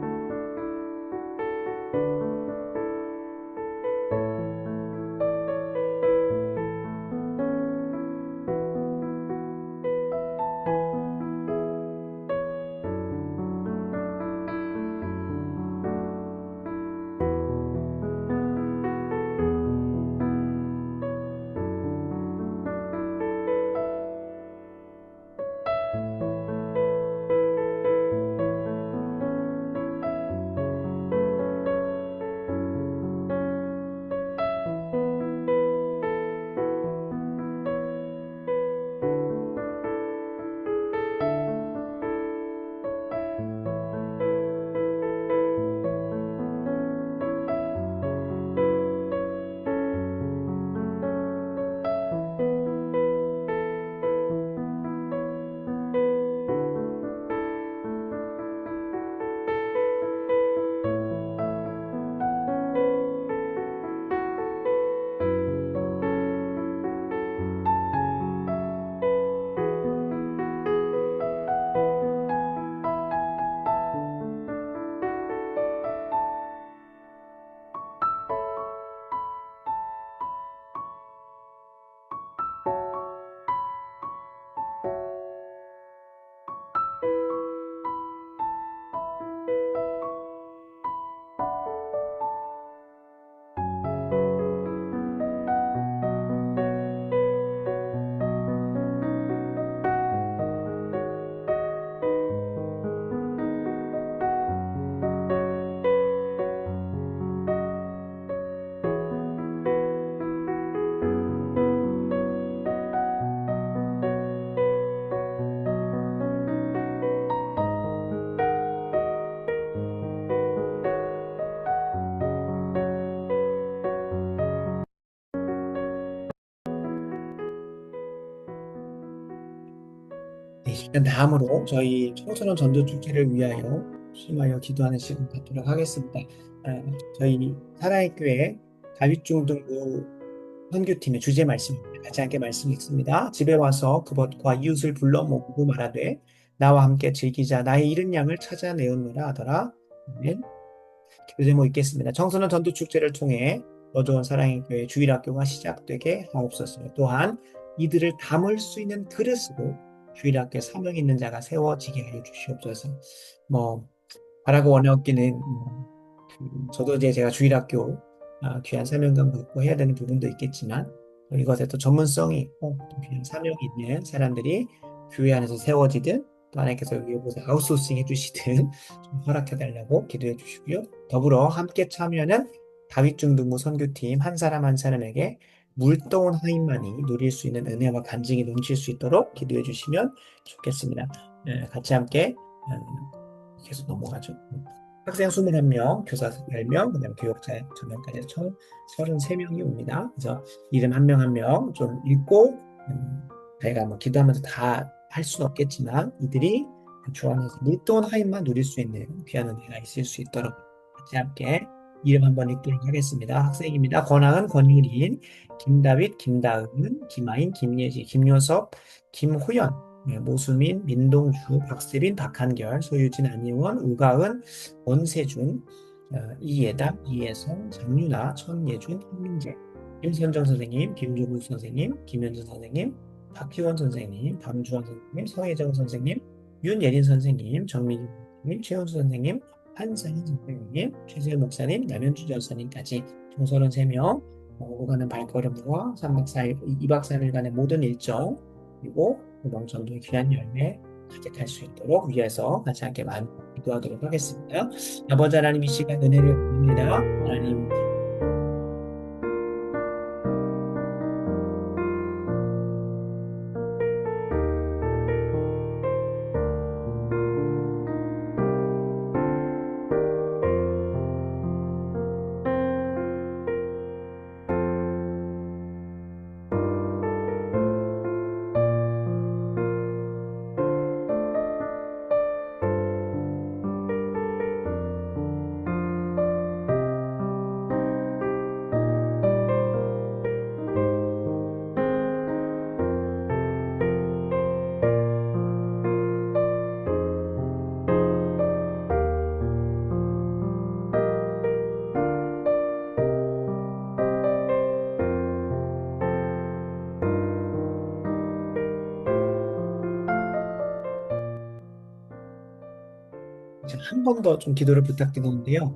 이 시간 다음으로 저희 청소년 전도 축제를 위하여 심하여 기도하는 시간 갖도록 하겠습니다. 저희 사랑의 교회 다윗중등부 선교팀의 주제 말씀입니다. 같이 함께 말씀 읽습니다. 집에 와서 그것과 이웃을 불러 모으고 말하되 나와 함께 즐기자 나의 잃은 양을 찾아내었노라 하더라. 아멘. 기도 제목 읽겠습니다. 청소년 전도 축제를 통해 더 좋은 사랑의 교회 주일학교가 시작되게 하옵소서. 또한 이들을 담을 수 있는 그릇으로 주일학교 사명 있는 자가 세워지게 하여 주시옵소서. 바라고 원하기는 저도 이제 제가 주일학교 귀한 사명감 갖고 해야 되는 부분도 있겠지만 이것에 또 전문성이 있고 또 귀한 사명이 있는 사람들이 교회 안에서 세워지든 또 하나님께서 이곳에 아웃소싱 해주시든 좀 허락해달라고 기도해 주시고요. 더불어 함께 참여하는 다윗중등부 선교팀 한 사람 한 사람에게 물떠온 하인만이 누릴 수 있는 은혜와 간증이 넘칠 수 있도록 기도해 주시면 좋겠습니다. 같이 함께 계속 넘어가죠. 학생 21명, 교사 10명, 그다음에 교육자 전면까지 총 33명이 옵니다. 그래서 이름 한 명 한 명 좀 읽고, 저희가 뭐 기도하면서 다 할 수는 없겠지만 이들이 주 안에서 물돈 하인만 누릴 수 있는 귀한 은혜가 있을 수 있도록 같이 함께 이름 한번 읽도록 하겠습니다. 학생입니다. 권하은, 권유린, 김다윗, 김다은, 김아인, 김예지, 김효섭, 김호연, 모수민, 민동주, 박세빈, 박한결, 소유진, 안희원, 우가은, 원세준, 이예담, 이혜성, 장윤아, 천예준, 한민재, 김선정 선생님, 김조국 선생님, 김현준 선생님, 박희원 선생님, 박주환 선생님, 서혜정 선생님, 윤예린 선생님, 정민희 선생님, 최현수 선생님, 한상희 선생님, 최세현 목사님, 남현주 전사님까지 총 33명 오고 가는 발걸음과 3박 4일, 2박 3일간의 모든 일정, 그리고 이번 전도의 귀한 열매 가득할 수 있도록 위해서 같이 함께 많이 기도하도록 하겠습니다. 아버지 하나님, 이 시간 은혜를 드립니다. 하나님, 한 번 더 좀 기도를 부탁드리는데요.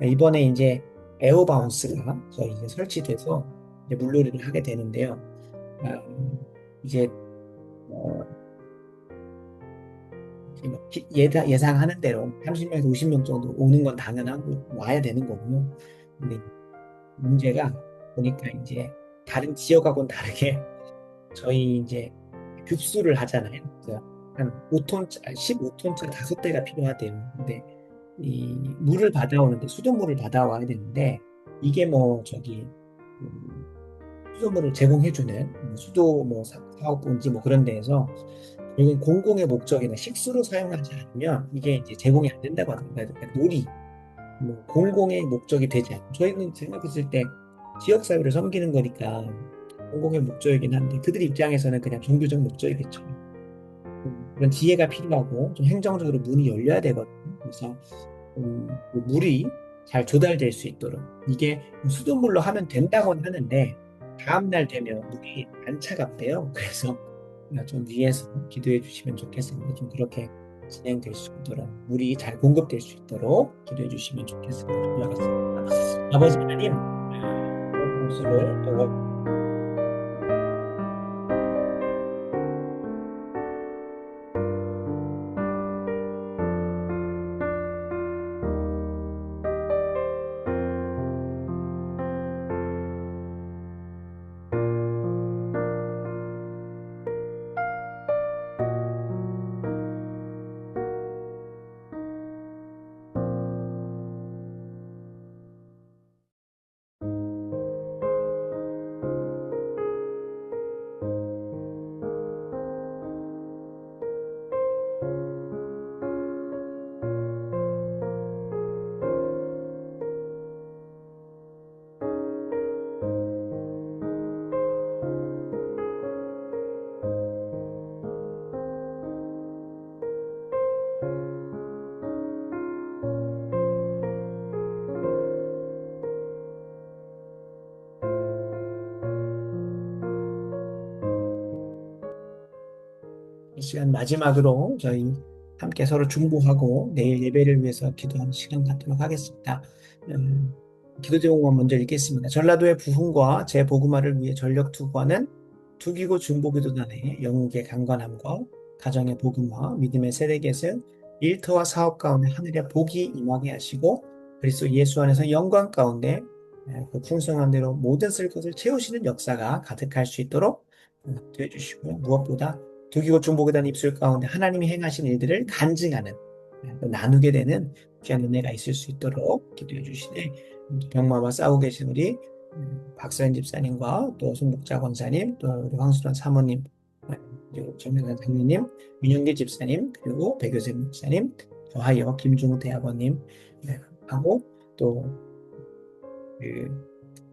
이번에 이제 에어바운스가 저희 이제 설치돼서 이제 물놀이를 하게 되는데요. 이제 어, 이제 뭐 예상하는 대로 30명에서 50명 정도 오는 건 당연하고 와야 되는 거고요. 근데 문제가 보니까 이제 다른 지역하고는 다르게 저희 이제 급수를 하잖아요. 그래서 한 5톤, 15톤짜리 5대가 필요하대요. 근데 이 물을 받아오는데 수돗물을 받아와야 되는데 이게 뭐 저기 음, 수돗물을 제공해주는 수도 뭐 사업본지 뭐 그런 데에서 결국 공공의 목적이나 식수로 사용하지 않으면 이게 이제 제공이 안 된다고 합니다. 그러니까 놀이 뭐 공공의 목적이 되지 않고 저희는 생각했을 때 지역사회를 섬기는 거니까 공공의 목적이긴 한데 그들 입장에서는 그냥 종교적 목적이겠죠. 그런 지혜가 필요하고 좀 행정적으로 문이 열려야 되거든요. 그래서 그 물이 잘 조달될 수 있도록 이게 수돗물로 하면 된다고는 하는데 다음날 되면 물이 안 차갑대요. 그래서 좀 위에서 기도해 주시면 좋겠습니다. 좀 그렇게 진행될 수 있도록 물이 잘 공급될 수 있도록 기도해 주시면 좋겠습니다. 기도하겠습니다. 아버지 하나님, 곳으로 또 이 시간 마지막으로 저희 함께 서로 중보하고 내일 예배를 위해서 기도하는 시간 갖도록 하겠습니다. 음, 기도 제목만 먼저 읽겠습니다. 전라도의 부흥과 재복음화를 위해 전력 투구하는 투기고 중보기도단의 영국의 강건함과 가정의 복음화, 믿음의 세대겟은 일터와 사업 가운데 하늘의 복이 임하게 하시고 그리스도 예수 안에서 영광 가운데 그 풍성한 대로 모든 쓸 것을 채우시는 역사가 가득할 수 있도록 되어 주시고요. 무엇보다 두기고 중보기단 입술 가운데 하나님이 행하신 일들을 간증하는 또 나누게 되는 귀한 은혜가 있을 수 있도록 기도해 주시되, 병마와 싸우고 계신 우리 박서연 집사님과 또 손목자 권사님, 또 우리 황수란 사모님, 그리고 정명환 장로님, 윤영기 집사님, 그리고 백효생 목사님, 더하여 김중우 대학원님 하고, 또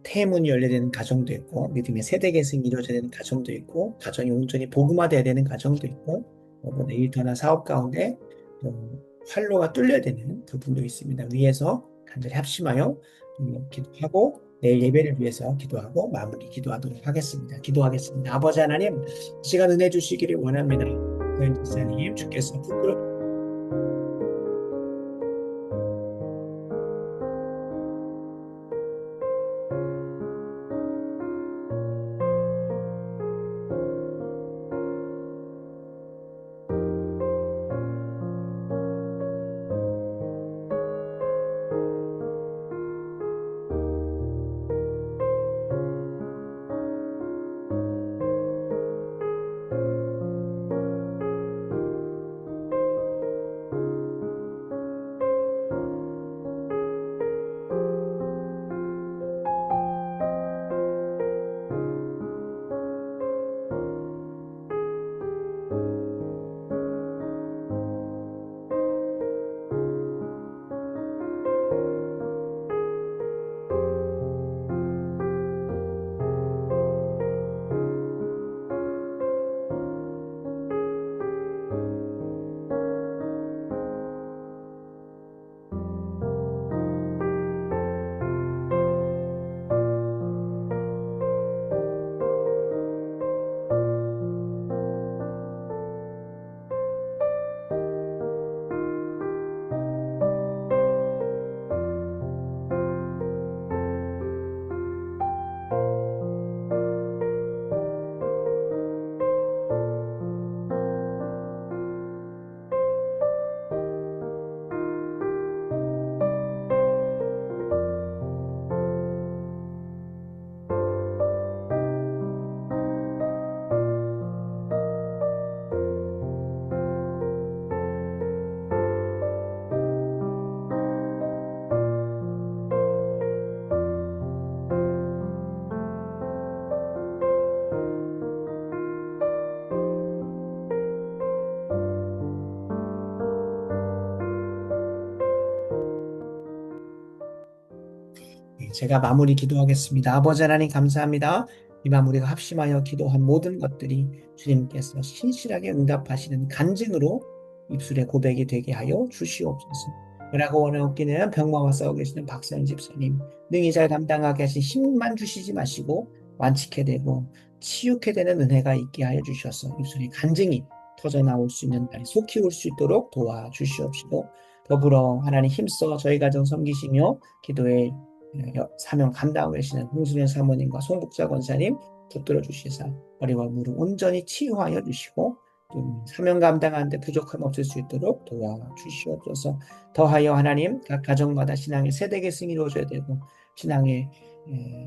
태문이 열려야 되는 가정도 있고, 믿음의 세대 계승이 이루어져야 되는 가정도 있고, 가정이 온전히 복음화돼야 되는 가정도 있고, 뭐 일터나 사업 가운데 활로가 뚫려야 되는 부분도 있습니다. 위에서 간절히 합심하여 기도하고, 내일 예배를 위해서 기도하고 마무리 기도하도록 하겠습니다. 기도하겠습니다. 아버지 하나님, 이 시간 은혜 주시기를 원합니다. 그 목사님 주께서 붙들어 제가 마무리 기도하겠습니다. 아버지 하나님 감사합니다. 이 마무리가 합심하여 기도한 모든 것들이 주님께서 신실하게 응답하시는 간증으로 입술의 고백이 되게 하여 주시옵소서. 은하고 원하옵기는 병마와 싸우고 계시는 박사연 집사님, 능히 잘 감당하게 하신 힘만 주시지 마시고 완치케 되고 치유케 되는 은혜가 있게 하여 주셔서 입술의 간증이 터져 나올 수 있는 날이 속히 올 수 있도록 도와주시옵시고, 더불어 하나님 힘써 저희 가정 섬기시며 기도에 사명 감당하고 계시는 홍순현 사모님과 송복자 권사님 붙들어 주시사 머리와 무릎 온전히 치유하여 주시고, 또 사명 감당하는데 부족함 없을 수 있도록 도와주시옵소서. 더하여 하나님, 각 가정마다 신앙의 세대 계승이 이루어져야 되고, 신앙의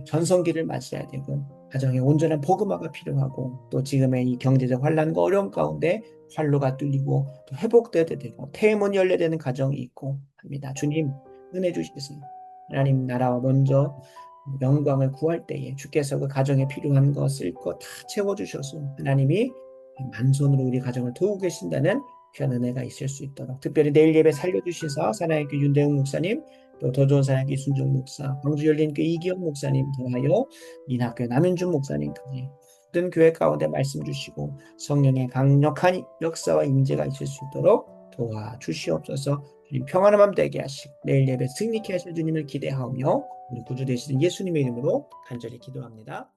전성기를 맞이해야 되고, 가정의 온전한 복음화가 필요하고, 또 지금의 이 경제적 환란과 어려움 가운데 활로가 뚫리고 또 회복되어야 되고 태문이 열려야 되는 가정이 있고 합니다. 주님 은혜 주시겠습니다. 하나님 나라와 먼저 영광을 구할 때에 주께서 그 가정에 필요한 것을 다 채워주셔서 하나님이 만손으로 우리 가정을 도우고 계신다는 귀한 은혜가 있을 수 있도록, 특별히 내일 예배 살려주셔서 사랑의교회 윤대웅 목사님, 또 더 좋은 사랑교회 이순종 목사, 광주 열린교회 이기영 목사님, 더하여 민학교회 남윤준 목사님까지 모든 교회 가운데 말씀 주시고 성령의 강력한 역사와 임재가 있을 수 있도록 도와주시옵소서. 주님 평안한 마음 되게 하시고 내일 예배 승리케 하실 주님을 기대하며 우리 구주 되시는 예수님의 이름으로 간절히 기도합니다.